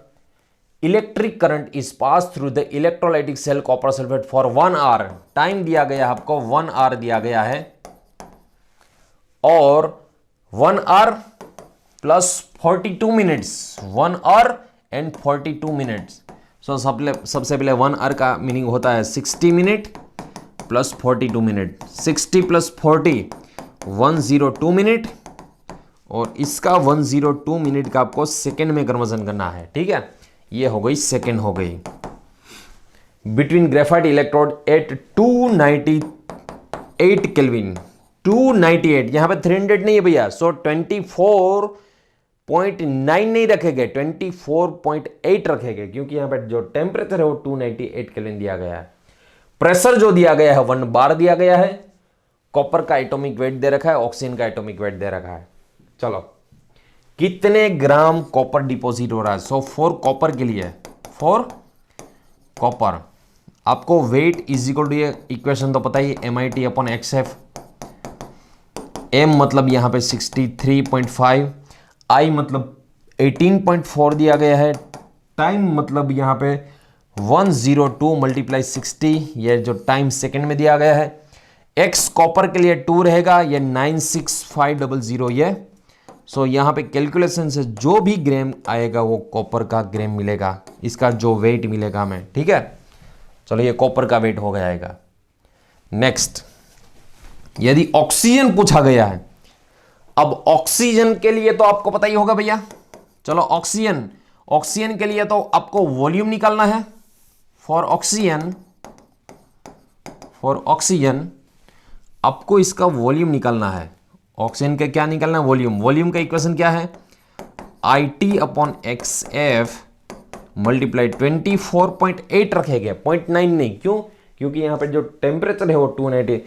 electric current is pass through the electrolytic cell copper sulphate for 1 hour. Time दिया गया है आपको 1 आवर दिया गया है, और 1 hour plus 42 minutes, 1 hour and 42 minutes. So सबसे पहले 1 आवर का मीनिंग होता है 60 minute plus 42 minute, 60 plus 40 102 minute, और इसका 102 मिनट का आपको सेकेंड में कन्वर्जन करना है। ठीक है, ये हो गई सेकेंड हो गई। Between graphite electrode at 298 kelvin, 298, यहां पे 300 नहीं है भैया। सो 24.9 नहीं रखेंगे, 24.8 रखेंगे, क्योंकि यहां पे जो टेम्परेचर है वो 298 केल्विन दिया गया है। प्रेशर जो दिया गया है 1 बार दिया गया है। कॉपर का एटॉमिक वेट दे रखा है, ऑक्सीजन का एटॉमिक वेट दे रखा है। चलो कितने ग्राम कॉपर डिपॉजिट हो रहा है। सो 4 कॉपर के लिए, 4 कॉपर आपको वेट इज इक्वल टू, ये इक्वेशन तो पता ही, MIT अपॉन XF। M मतलब यहां पे 63.5, I मतलब 18.4 दिया गया है, टाइम मतलब यहां पे 102 मल्टीप्लाई 60, ये जो टाइम सेकेंड में दिया गया है। X कॉपर के लिए 2 रहेगा, ये 96500 ये। सो यहाँ पे कैलकुलेशन से जो भी ग्राम आएगा वो कॉपर का ग्राम मिलेगा, इसका जो वेट मिलेगा हमें, ठीक है। चलो ये कॉपर का वेट हो गया। नेक्स्ट, यदि ऑक्सीजन पूछा गया है, अब ऑक्सीजन के लिए तो आपको पता ही होगा भैया। चलो ऑक्सीजन के लिए तो आपको वॉल्यूम निकालना है। फॉर ऑक्सीजन आपको इसका वॉल्यूम निकालना है। ऑक्सीजन का क्या निकालना है? वॉल्यूम का इक्वेशन क्या है? IT/XF मल्टीप्लाई 24.8 रखे गए, 0.9 नहीं। क्यों? क्योंकि यहां पे जो टेम्परेचर है वो 290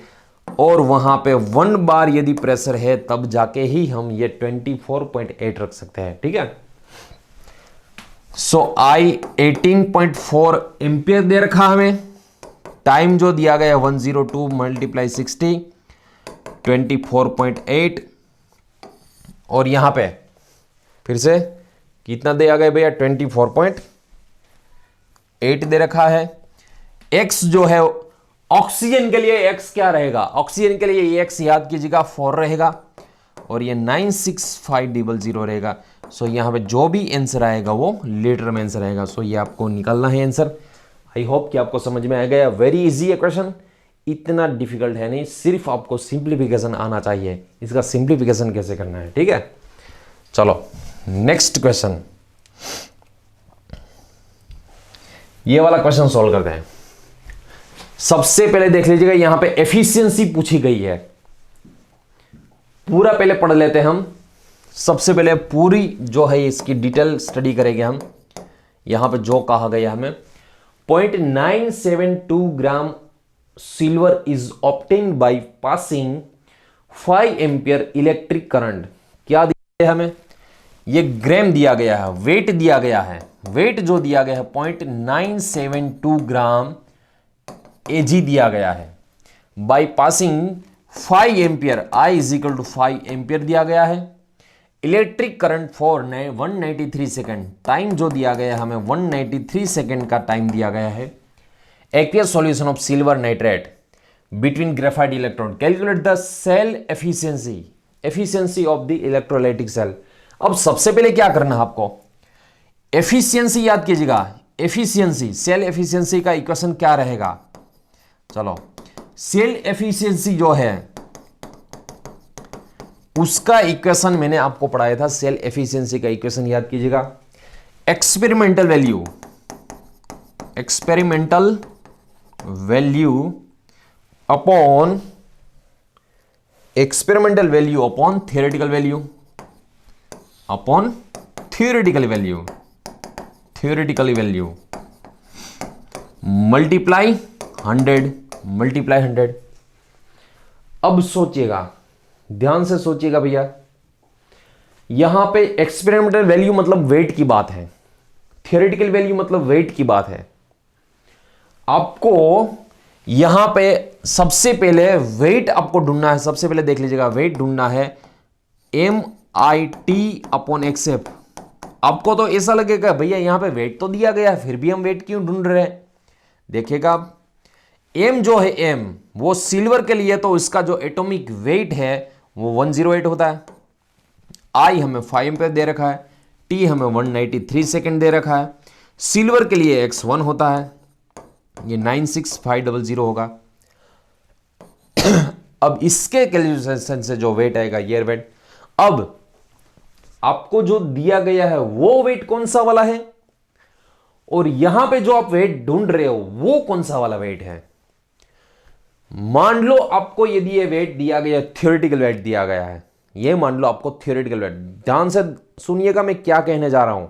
और वहां पे 1 बार यदि प्रेशर है तब जाके ही हम ये 24.8 रख सकते हैं, ठीक है। सो I 18.4 एम्पियर दे रखा हमें। टाइम जो दिया गया 102 मल्टीप्लाई 60 24.8 और यहां पे फिर से कितना दिया गया भैया? 24.8 दे रखा है। x जो है ऑक्सीजन के लिए x क्या रहेगा? ऑक्सीजन के लिए x याद कीजिएगा 4 रहेगा और ये 96500 रहेगा। सो यहां पे जो भी आंसर आएगा वो लीटर में आंसर आएगा। सो ये आपको निकालना है आंसर। आई होप कि आपको समझ में आ गया। वेरी इजी है क्वेश्चन, इतना डिफिकल्ट है नहीं, सिर्फ आपको सिंप्लीफिकेशन आना चाहिए। इसका सिंप्लीफिकेशन कैसे करना है, ठीक है। चलो नेक्स्ट क्वेश्चन, ये वाला क्वेश्चन सॉल्व करते हैं। सबसे पहले देख लीजिएगा, यहां पे एफिशिएंसी पूछी गई है। पूरा पहले पढ़ लेते हैं हम। सबसे पहले पूरी जो है इसकी डिटेल स्टडी करेंगे हम। यहां पे जो कहा गया हमें 0.972 gram silver is obtained by passing 5 ampere electric current. क्या दिया है हमें? ये ग्राम दिया गया है, वेट दिया गया है। वेट जो दिया गया है 0.972 ग्राम एजी दिया गया है। By passing 5 ampere, I is equal to 5 ampere दिया गया है। Electric current for 193 second, time जो दिया गया है हमें 193 सेकेंड का टाइम दिया गया है। Aqueous solution of silver nitrate between graphite electrode, calculate the cell efficiency of the electrolytic cell. अब सबसे पहले क्या करना है आपको? एफिशिएंसी याद कीजिएगा। एफिशिएंसी, सेल एफिशिएंसी का इक्वेशन क्या रहेगा? चलो, सेल एफिशिएंसी जो है उसका इक्वेशन मैंने आपको पढ़ाया था। सेल एफिशिएंसी का इक्वेशन याद कीजिएगा। Experimental value upon theoretical value multiply 100। अब सोचिएगा, ध्यान से सोचिएगा भैया, यहां पे एक्सपेरिमेंटल वैल्यू मतलब वेट की बात है, थियोरेटिकल वैल्यू मतलब वेट की बात है। आपको यहां पे सबसे पहले वेट आपको ढूंढना है। सबसे पहले देख लीजिएगा, वेट ढूंढना है MIT/XF। आपको तो ऐसा लगेगा भैया यहां पे वेट तो दिया गया है, फिर भी हम वेट क्यों ढूंढ रहे हैं? देखिएगा, एम जो है एम वो सिल्वर के लिए तो इसका जो एटॉमिक वेट है वो 108 होता है। आई हमें 5 एम्पीयर दे रखा है, टी हमें 193 सेकेंड दे रखा है। सिल्वर के लिए x1 होता है, ये 96500 होगा। अब इसके कैलकुलेशन से जो वेट आएगा ये वेट। अब आपको जो दिया गया है वो वेट कौन सा वाला है और यहां पे जो आप वेट ढूंढ रहे हो वो कौन सा वाला वेट है? मान लो आपको यदि ये वेट दिया गया, थियोरेटिकल वेट दिया गया है, ये मान लो आपको थियोरेटिकल वेट, ध्यान से सुनिएगा मैं क्या कहने जा रहा हूं।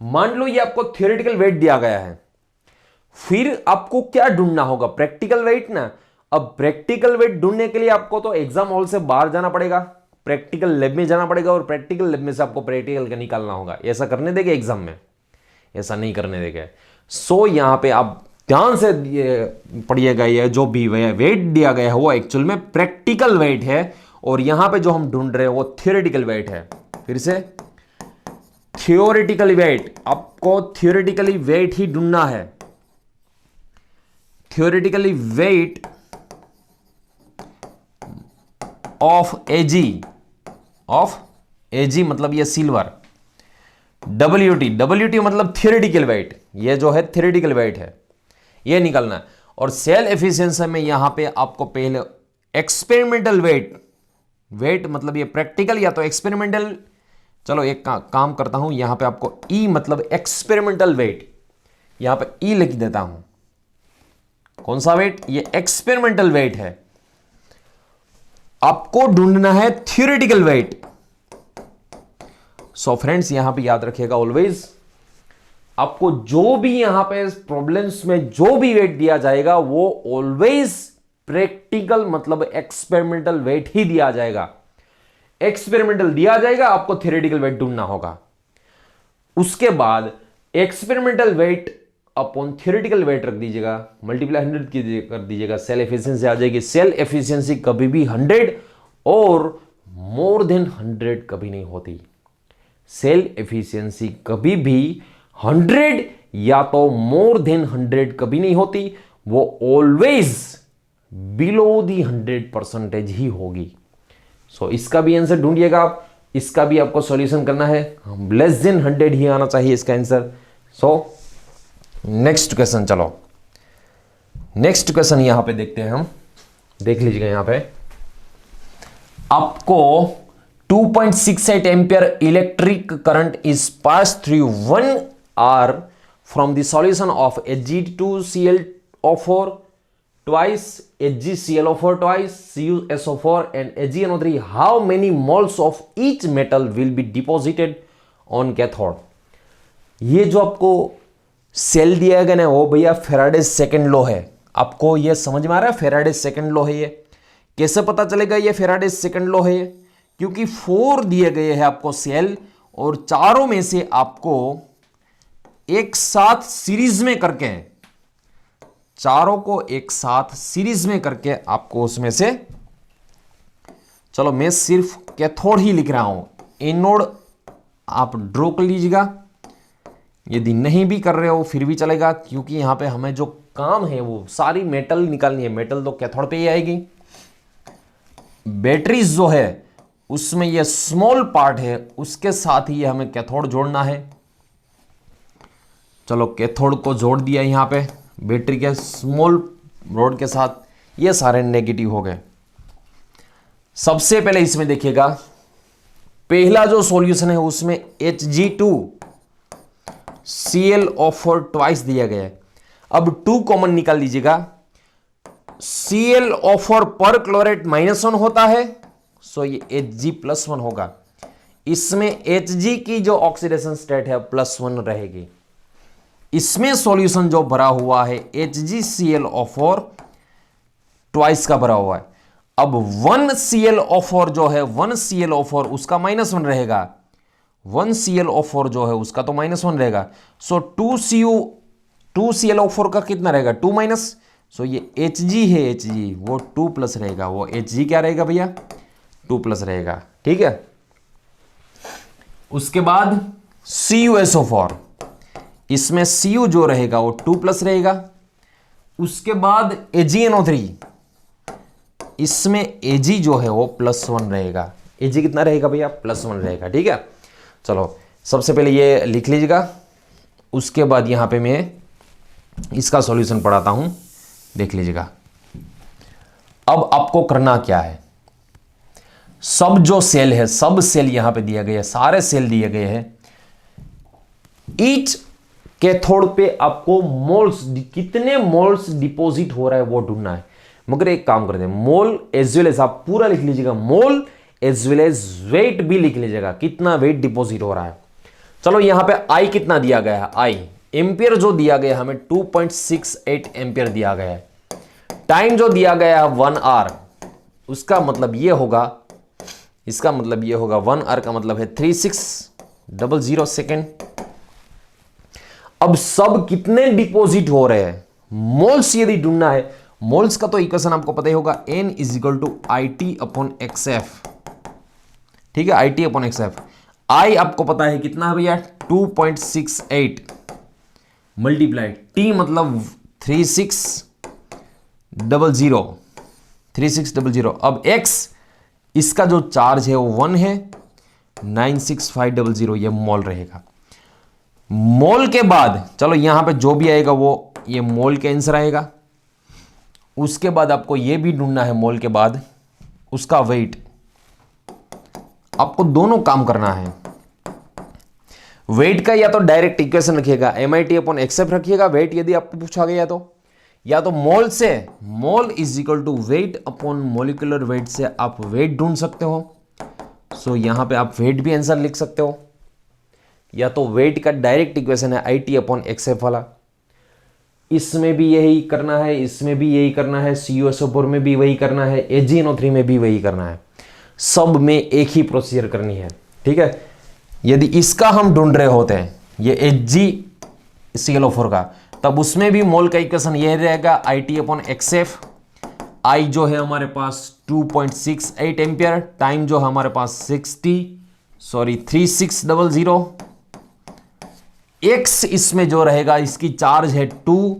मान लो ये आपको थियोरेटिकल वेट दिया गया है, फिर आपको क्या ढूंढना होगा? प्रैक्टिकल वेट ना। अब प्रैक्टिकल वेट ढूंढने के लिए आपको तो एग्जाम हॉल से बाहर जाना पड़ेगा, प्रैक्टिकल लैब में जाना पड़ेगा और प्रैक्टिकल लैब में से आपको प्रैक्टिकल का निकालना होगा। ऐसा करने देंगे एग्जाम में? ऐसा नहीं करने देंगे। सो यहां पे आप ध्यान से पढ़िएगा, ये जो भी वेट दिया गया है वो एक्चुअल में प्रैक्टिकल वेट है और यहां पे जो हम ढूंढ रहे हैं वो थियोरेटिकल वेट है। फिर से थियोरेटिकल वेट, आपको थियोरेटिकली वेट ही ढूंढना है। Theoretically weight of AG Ag मतलब ये सिल्वर, WT मतलब थियोरेटिकल वेट, ये जो है थियोरेटिकल वेट है, ये निकलना है। और सेल एफिशिएंसी में यहां पे आपको पहले एक्सपेरिमेंटल वेट मतलब ये प्रैक्टिकल या तो एक्सपेरिमेंटल, चलो एक काम करता हूं, यहां पे आपको E मतलब एक्सपेरिमेंटल वेट, यहां पे E लिख देता हूं। कौन सा वेट? ये एक्सपेरिमेंटल वेट है। आपको ढूंढना है थियोरेटिकल वेट। सो फ्रेंड्स यहां पे याद रखिएगा ऑलवेज, आपको जो भी यहां पे प्रॉब्लम्स में जो भी वेट दिया जाएगा वो ऑलवेज प्रैक्टिकल मतलब एक्सपेरिमेंटल वेट ही दिया जाएगा। एक्सपेरिमेंटल दिया जाएगा, आपको थियोरेटिकल वेट ढूंढना होगा। उसके बाद experimental weight upon theoretical weight रख दीजिएगा, मल्टीप्लाई 100 कर दीजिएगा, सेल एफिशिएंसी आ जाएगी। सेल एफिशिएंसी कभी भी 100 और मोर देन 100 कभी नहीं होती। सेल एफिशिएंसी कभी भी 100 या तो मोर देन 100 कभी नहीं होती, वो ऑलवेज बिलो दी 100% ही होगी। सो इसका भी आंसर ढूंढिएगा आप, इसका भी आपको सॉल्यूशन करना है, लेस देन 100 ही आना चाहिए इसका आंसर। सो नेक्स्ट क्वेश्चन, चलो नेक्स्ट क्वेश्चन यहां पे देखते हैं हम, देख लीजिएगा यहां पे आपको 2.68 ampere electric current is pass through 1 hour from the solution of Ag2Cl4 twice, AgClO4 twice, CuSO4 and AgNO3. How many moles of each metal will be deposited on cathode? ये जो आपको सेल दिया गया ना वो भैया फेराडे सेकंड लॉ है। आपको ये समझ में आ रहा है फेराडे सेकंड लॉ है। ये कैसे पता चलेगा ये फेराडे सेकंड लॉ है? क्योंकि 4 दिए गए हैं आपको सेल, और चारों में से आपको एक साथ सीरीज में करके, चारों को एक साथ सीरीज में करके आपको उसमें से, चलो मैं सिर्फ कैथोड ही लिख रहा हूं, एनोड आप ड्रॉ कर लीजिएगा। यदि नहीं भी कर रहे हो फिर भी चलेगा, क्योंकि यहां पे हमें जो काम है वो सारी मेटल निकालनी है। मेटल तो कैथोड पे ही आएगी। बैटरीज जो है उसमें ये स्मॉल पार्ट है, उसके साथ ही हमें कैथोड जोड़ना है। चलो कैथोड को जोड़ दिया यहां पे बैटरी के स्मॉल रोड के साथ, ये सारे नेगेटिव हो गए। सबसे पहले इसमें देखिएगा पहला जो सॉल्यूशन है उसमें Hg2ClO4 ट्वाइस दिया गया है। अब 2 कॉमन निकाल लीजिएगा। ClO4 पर क्लोरेट -1 होता है, सो ये Hg+1 होगा। इसमें Hg की जो ऑक्सीडेशन स्टेट है +1 रहेगी। इसमें सॉल्यूशन जो भरा हुआ है HgClO4 ट्वाइस का भरा हुआ है। अब 1ClO4 जो है 1ClO4 उसका -1 रहेगा, 1ClO4 जो है उसका तो -1 रहेगा। सो 2ClO4 का कितना रहेगा 2-, सो ये Hg है, Hg वो 2+ रहेगा। वो Hg क्या रहेगा भैया 2+ रहेगा। ठीक है, उसके बाद CuSO4, इसमें Cu जो रहेगा वो 2+ रहेगा। उसके बाद AgNO3, इसमें Ag जो है वो +1 रहेगा। Ag कितना रहेगा भैया +1 रहेगा। ठीक है, चलो सबसे पहले ये लिख लीजिएगा। उसके बाद यहां पे मैं इसका सॉल्यूशन पढ़ाता हूं, देख लीजिएगा। अब आपको करना क्या है, सब जो सेल है सब सेल यहां पे दिया गया है, सारे सेल दिए गए हैं। ईच कैथोड पे आपको मोल्स, कितने मोल्स डिपॉजिट हो रहा है वो ढूंढना है। मगर एक काम करते हैं, मोल एज वेल एज आप पूरा लिख लीजिएगा, मोल एज वेल एज वेट भी लिख लीजिएगा, कितना वेट डिपॉजिट हो रहा है। चलो यहां पे आई कितना दिया गया है, आई एम्पियर जो दिया गया है हमें 2.68 एम्पियर दिया गया है। टाइम जो दिया गया है 1 आवर, उसका मतलब ये होगा, इसका मतलब ये होगा 1 आवर का मतलब है 3600 सेकेंड। अब सब कितने डिपॉजिट हो रहे हैं, मोल्स यदि ढूंढना है, मोल्स का तो इक्वेशन आपको पता ही होगा, N = IT/XF। ठीक है, IT/XF। I आपको पता है कितना है भैया 2.68 मल्टीप्लाई T मतलब 3600। अब X, इसका जो चार्ज है वो 1 है, 96500 ये मोल रहेगा। मोल के बाद चलो यहां पे जो भी आएगा वो ये मोल के आंसर आएगा। उसके बाद आपको ये भी ढूंढना है मोल के बाद उसका वेट। आपको दोनों काम करना है। वेट का या तो डायरेक्ट इक्वेशन रखिएगा MIT/XF रखिएगा वेट यदि आपको पूछा गया तो, या तो मोल से mole is equal to weight upon molecular weight से आप वेट ढूंढ सकते हो। सो यहां पे आप वेट भी आंसर लिख सकते हो, या तो वेट का डायरेक्ट इक्वेशन है IT/XF वाला। इसमें भी यही करना है, इसमें भी यही करना है, CuSO4 में भी वही करना है, AgNO3 में भी वही करना है। सब में एक ही प्रोसीजर करनी है, ठीक है। यदि इसका हम ढूंढ रहे होते हैं ये HgClO4 का, तब उसमें भी मोल का इक्वेशन यह रहेगा IT/XF। I जो है हमारे पास 2.68 एम्पियर, टाइम जो है हमारे पास 3600। X इसमें जो रहेगा इसकी चार्ज है 2,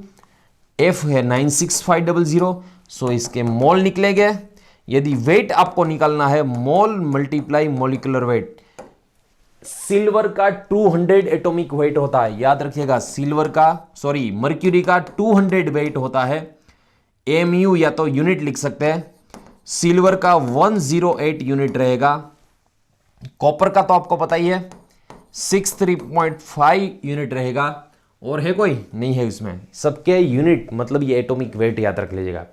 F है 96500। सो इसके मोल निकलेंगे। यदि वेट आपको निकालना है mole multiply molecular wait. Silver का 200 एटॉमिक वेट होता है, याद रखिएगा। मर्क्यूरी का 200 वेट होता है। mu या तो यूनिट लिख सकते हैं। सिल्वर का 108 यूनिट रहेगा। कॉपर का तो आपको पता ही है 63.5 यूनिट रहेगा। और है कोई नहीं है इसमें, सबके यूनिट मतलब ये एटॉमिक वेट याद रख लीजिएगा।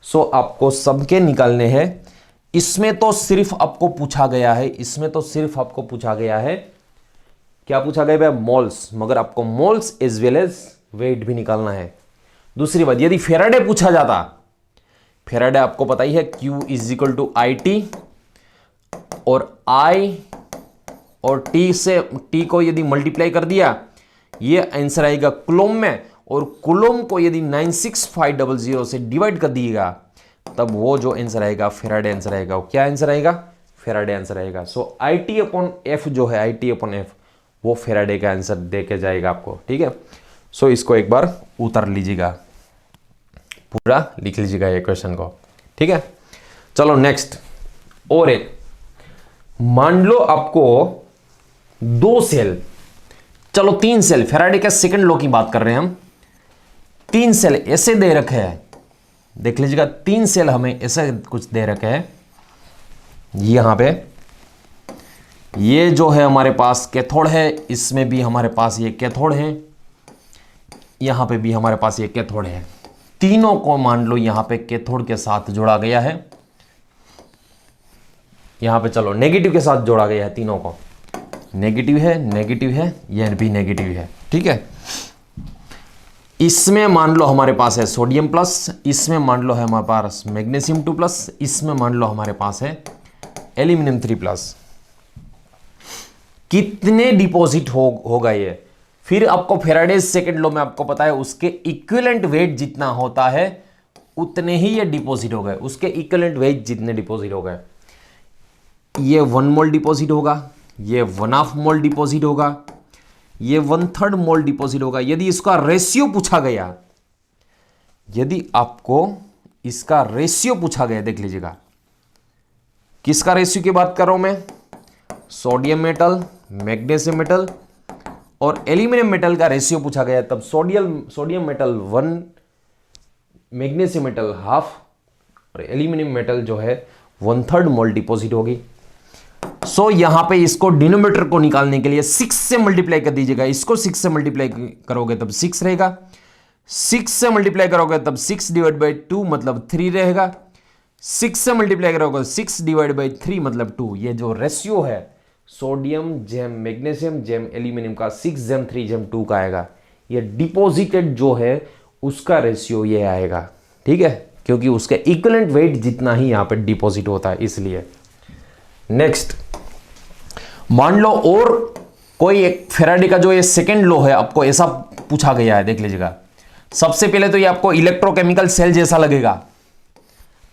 सो आपको सबके निकालने हैं। इसमें तो सिर्फ आपको पूछा गया है, क्या पूछा गया है? मोल्स, मगर आपको moles as well as weight भी निकालना है। दूसरी बात, यदि फेराडे पूछा जाता, फेराडे आपको पता ही है Q is equal to IT, और I और T को यदि मल्टीप्लाई कर दिया ये आंसर आएगा कुलोम में, और कुलोम को यदि 96500 से डिवाइड कर दिएगा तब वो जो आंसर आएगा फेराडे आंसर आएगा। वो क्या आंसर आएगा? फेराडे आंसर आएगा। सो IT/F जो है IT/F वो फेराडे का आंसर दे के जाएगा आपको, ठीक है। सो इसको एक बार उतार लीजिएगा, पूरा लिख लीजिएगा ये क्वेश्चन को, ठीक है। चलो नेक्स्ट, और एक मान लो आपको 2 सेल, चलो 3 सेल, फेराडे का सेकंड लॉ की बात कर रहे हैं हम। 3 सेल ऐसे दे रखे हैं, देख लीजिएगा 3 सेल हमें ऐसे कुछ दे रखे हैं। यहां पे ये जो है हमारे पास कैथोड है, इसमें भी हमारे पास ये कैथोड है, यहां पे भी हमारे पास ये कैथोड है। तीनों को मान लो यहां पे कैथोड के साथ जोड़ा गया है, यहां पे चलो नेगेटिव के साथ जोड़ा गया है। तीनों को नेगेटिव है, ये भी नेगेटिव है, ठीक है। इसमें मान लो हमारे पास है सोडियम प्लस, इसमें मान लो है हमारे पास मैग्नीशियम 2 प्लस, इसमें मान लो हमारे पास है एल्यूमिनियम 3 प्लस। कितने डिपॉजिट होगा ये? फिर आपको फेराडे सेकंड लॉ में आपको पता है उसके इक्विवेलेंट वेट जितना होता है उतने ही ये डिपॉजिट हो गए। उसके इक्विवेलेंट वेट जितने डिपॉजिट हो गए, ये 1 मोल डिपॉजिट होगा, ये 1/2 मोल डिपॉजिट होगा, ये 1/3 मोल डिपॉजिट होगा। यदि इसका रेशियो पूछा गया, यदि आपको इसका रेशियो पूछा गया, देख लीजिएगा किसका रेशियो की बात कर रहा हूं मैं? सोडियम मेटल, मैग्नीशियम मेटल और एल्यूमिनियम मेटल का रेशियो पूछा गया, तब सोडियम मेटल 1, मैग्नीशियम मेटल 1/2 और एल्यूमिनियम मेटल जो है 1/3 मोल डिपॉजिट होगी। सो यहां पे इसको डिनोमिनेटर को निकालने के लिए 6 से मल्टीप्लाई कर दीजिएगा। इसको 6 से मल्टीप्लाई करोगे तब 6 रहेगा, 6 से मल्टीप्लाई करोगे तब 6 डिवाइड बाई 2 मतलब 3 रहेगा, 6 से मल्टीप्लाई करोगे 6 डिवाइड बाई 3 मतलब 2। ये जो रेशियो है सोडियम जेम मैग्नीशियम जेम एल्यूमिनियम का 6:3:2 का आएगा। ये डिपॉजिटेड जो है उसका रेशियो ये आएगा, ठीक है, क्योंकि उसके इक्विवेलेंट वेट जितना ही यहां पे डिपॉजिट होता है इसलिए। नेक्स्ट, मान लो और कोई एक फेराडे का जो ये सेकंड लॉ है आपको ऐसा पूछा गया है, देख लीजिएगा। सबसे पहले तो ये आपको इलेक्ट्रोकेमिकल सेल जैसा लगेगा,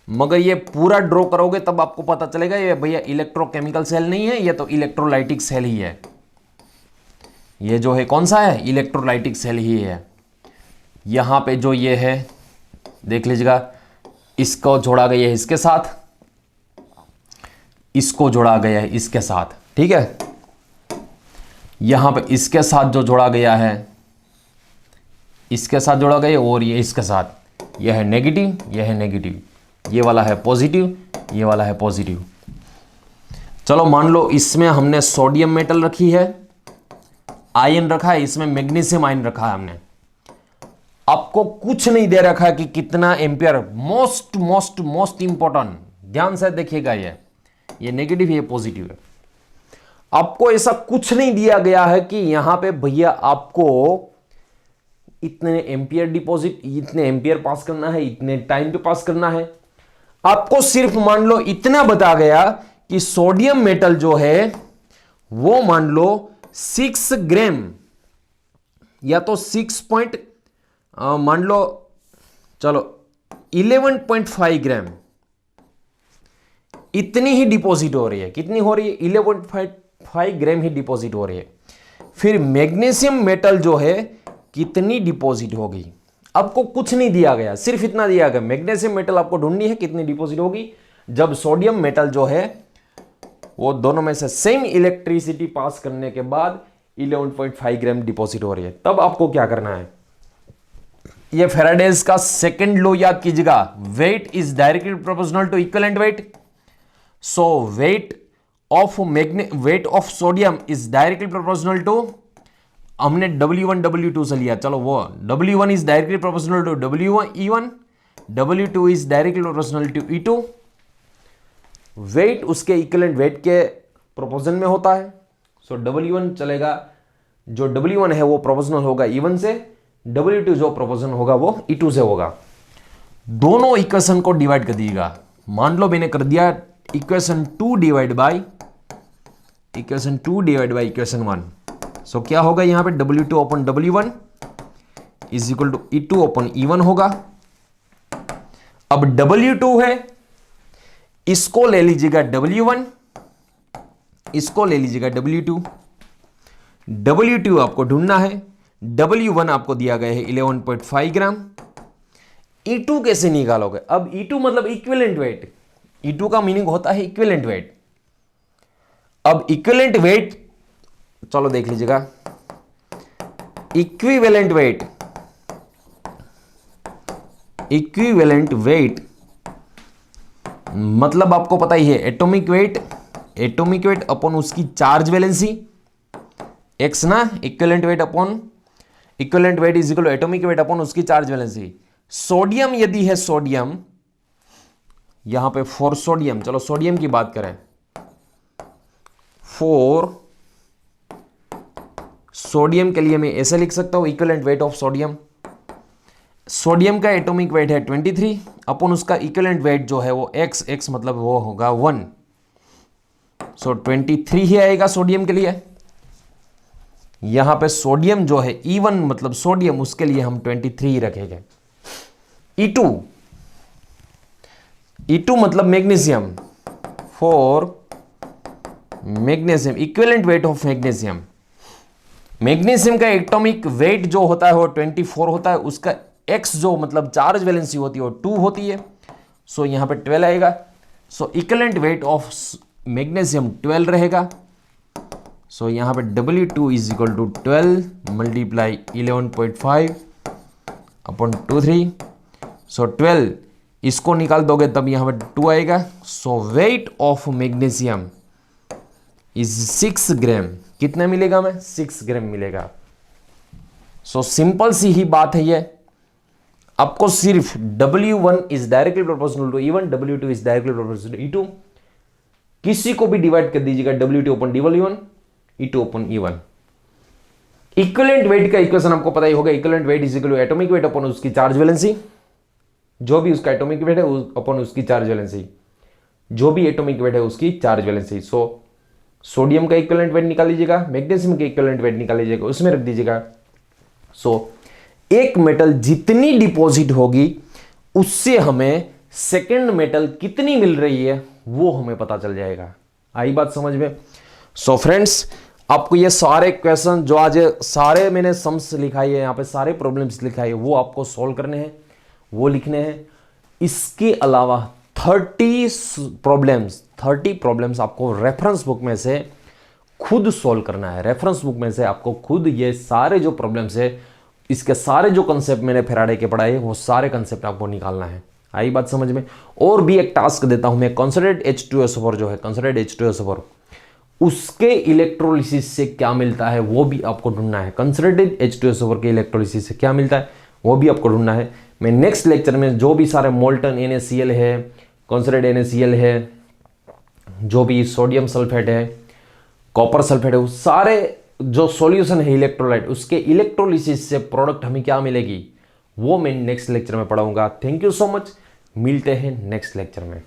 मगर ये पूरा ड्रॉ करोगे तब आपको पता चलेगा ये भैया इलेक्ट्रोकेमिकल सेल नहीं है, ये तो इलेक्ट्रोलाइटिक सेल ही है। ये जो है कौन सा है? इलेक्ट्रोलाइटिक सेल ही है। यहां पे जो ये है देख लीजिएगा, इसको जोड़ा गया है इसके साथ, इसको जोड़ा गया है इसके साथ, ठीक है, यहां पे इसके साथ जो जोड़ा गया है, इसके साथ जोड़ा गया और ये इसके साथ, यह है नेगेटिव, यह है नेगेटिव, ये वाला है पॉजिटिव, ये वाला है पॉजिटिव। चलो मान लो इसमें हमने सोडियम मेटल रखी है, आयन रखा है, इसमें मैग्नीशियम आयन रखा है हमने। आपको कुछ नहीं दे रखा है कि कितना ampere, most most most important, ध्यान से देखिएगा, ये नेगेटिव है, ये पॉजिटिव है। आपको ऐसा कुछ नहीं दिया गया है कि यहां पे भैया आपको इतने एम्पियर डिपॉजिट, इतने एम्पियर पास करना है, इतने टाइम पे पास करना है। आपको सिर्फ मान लो इतना बता गया कि सोडियम मेटल जो है वो मान लो 6 ग्राम या तो 6 मान लो, चलो 11.5 ग्राम इतनी ही डिपॉजिट हो रही है। कितनी हो रही है? 11.5 ग्राम ही डिपॉजिट हो रही है। फिर मैग्नीशियम मेटल जो है कितनी डिपॉजिट होगी? आपको कुछ नहीं दिया गया, सिर्फ इतना दिया गया मैग्नीशियम मेटल आपको ढूंढनी है कितनी डिपॉजिट होगी जब सोडियम मेटल जो है वो दोनों में से सेम इलेक्ट्रिसिटी पास करने के बाद 11.5 ग्राम डिपॉजिट हो रही है। तब आपको क्या करना है? ये फैराडेज का सेकंड लॉ याद कीजिएगा, weight is directly proportional to equivalent weight. So weight of sodium is directly proportional to, हमने W1 W2 से लिया, चलो वो W1 is directly proportional to E1, W2 is directly proportional to E2। Weight उसके equivalent weight के proportion में होता है। सो W1 चलेगा, जो W1 है वो प्रोपोर्शनल होगा E1 से, W2 जो प्रोपोर्शन होगा वो E2 से होगा। दोनों इक्वेशन को डिवाइड कर दीजिएगा। मान लो मैंने कर दिया equation 2 divide by equation 1। So क्या होगा यहां पे? W2 upon W1 is equal to E2 upon E1 होगा। अब W2 है, इसको ले लीजिएगा W1, इसको ले लीजिएगा W2। W2 आपको ढूंढना है, W1 आपको दिया गया है 11.5 ग्राम। E2 कैसे निकालोगे? अब E2 मतलब इक्विवेलेंट वेट, E2 का मीनिंग होता है इक्विवेलेंट वेट। अब इक्विवेलेंट वेट चलो देख लीजिएगा, इक्विवेलेंट वेट मतलब आपको पता ही है एटॉमिक वेट अपॉन उसकी चार्ज वैलेंसी x ना, equivalent weight is equal to atomic weight upon उसकी चार्ज वैलेंसी। सोडियम यदि है, सोडियम यहां पे फॉर सोडियम, चलो सोडियम की बात करें, फॉर सोडियम के लिए मैं ऐसे लिख सकता हूं equivalent weight of sodium. Sodium का एटॉमिक वेट है 23 अपन उसका इक्विवेलेंट वेट जो है वो x मतलब वो होगा 1। सो 23 ही आएगा सोडियम के लिए। यहां पे सोडियम जो है E1 मतलब सोडियम, उसके लिए हम 23 ही रखेंगे। E2 मतलब magnesium, for magnesium equivalent weight of magnesium. Magnesium का एटॉमिक वेट जो होता है वो 24 होता है, उसका x जो मतलब चार्ज वैलेंसी होती है वो 2 होती है। सो यहां पे 12 आएगा। So equivalent weight of magnesium 12 रहेगा। सो यहां पे W2 is equal to 12 multiply 11.5 upon 23। So 12 इसको निकाल दोगे तब यहां पे 2 आएगा। So weight of magnesium is 6 gram. कितना मिलेगा हमें? 6 ग्राम मिलेगा। सो सिंपल सी ही बात है ये। आपको सिर्फ W1 is directly proportional to E1, W2 is directly proportional to E2। किसी को भी डिवाइड कर दीजिएगा W2 upon W1, E2 upon E1। Equivalent weight का इक्वेशन आपको पता ही होगा, equivalent weight is equal to atomic weight upon उसकी चार्ज वैलेंसी। जो भी उसका एटॉमिक वेट है अपॉन उसकी चार्ज वैलेंसी, जो भी एटॉमिक वेट है उसकी चार्ज वैलेंसी। सो सोडियम का इक्विवेलेंट वेट निकाल लीजिएगा, मैग्नीशियम का इक्विवेलेंट वेट निकाल लीजिएगा, उसमें रख दीजिएगा। सो एक मेटल जितनी डिपॉजिट होगी उससे हमें सेकंड मेटल कितनी मिल रही है वो हमें पता चल जाएगा। आई बात समझ में? सो फ्रेंड्स, आपको ये सारे क्वेश्चन जो आज सारे मैंने सम्स लिखाई है, यहाँ पे सारे प्रॉब्लम्स लिखाई है, वो आपको सॉल्व करने हैं, वो लिखने हैं। इसके अलावा 30 प्रॉब्लम्स आपको रेफरेंस बुक में से खुद सॉल्व करना है। रेफरेंस बुक में से आपको खुद ये सारे जो प्रॉब्लम्स है, इसके सारे जो कंसेप्ट मैंने फैराडे के पढ़ाए, वो सारे कंसेप्ट आपको निकालना है। आई बात समझ में? और भी एक टास्क देता हूं मैं, कंसंट्रेट H2SO4 जो है, कंसंट्रेट H2SO4, उसके इलेक्ट्रोलिसिस से क्या मिलता है वो भी आपको ढूंढना है। कंसंट्रेटेड H2SO4 के इलेक्ट्रोलिसिस से क्या मिलता है वो भी आपको ढूंढना है। मैं नेक्स्ट लेक्चर में जो भी सारे मोल्टन NaCl है, कंसंट्रेटेड NaCl है, जो भी सोडियम सल्फेट है, कॉपर सल्फेट है, वो सारे जो सॉल्यूशन है इलेक्ट्रोलाइट, उसके इलेक्ट्रोलिसिस से प्रोडक्ट हमें क्या मिलेगी वो मैं नेक्स्ट लेक्चर में पढ़ाऊंगा। थैंक यू सो मच, मिलते हैं नेक्स्ट लेक्चर में।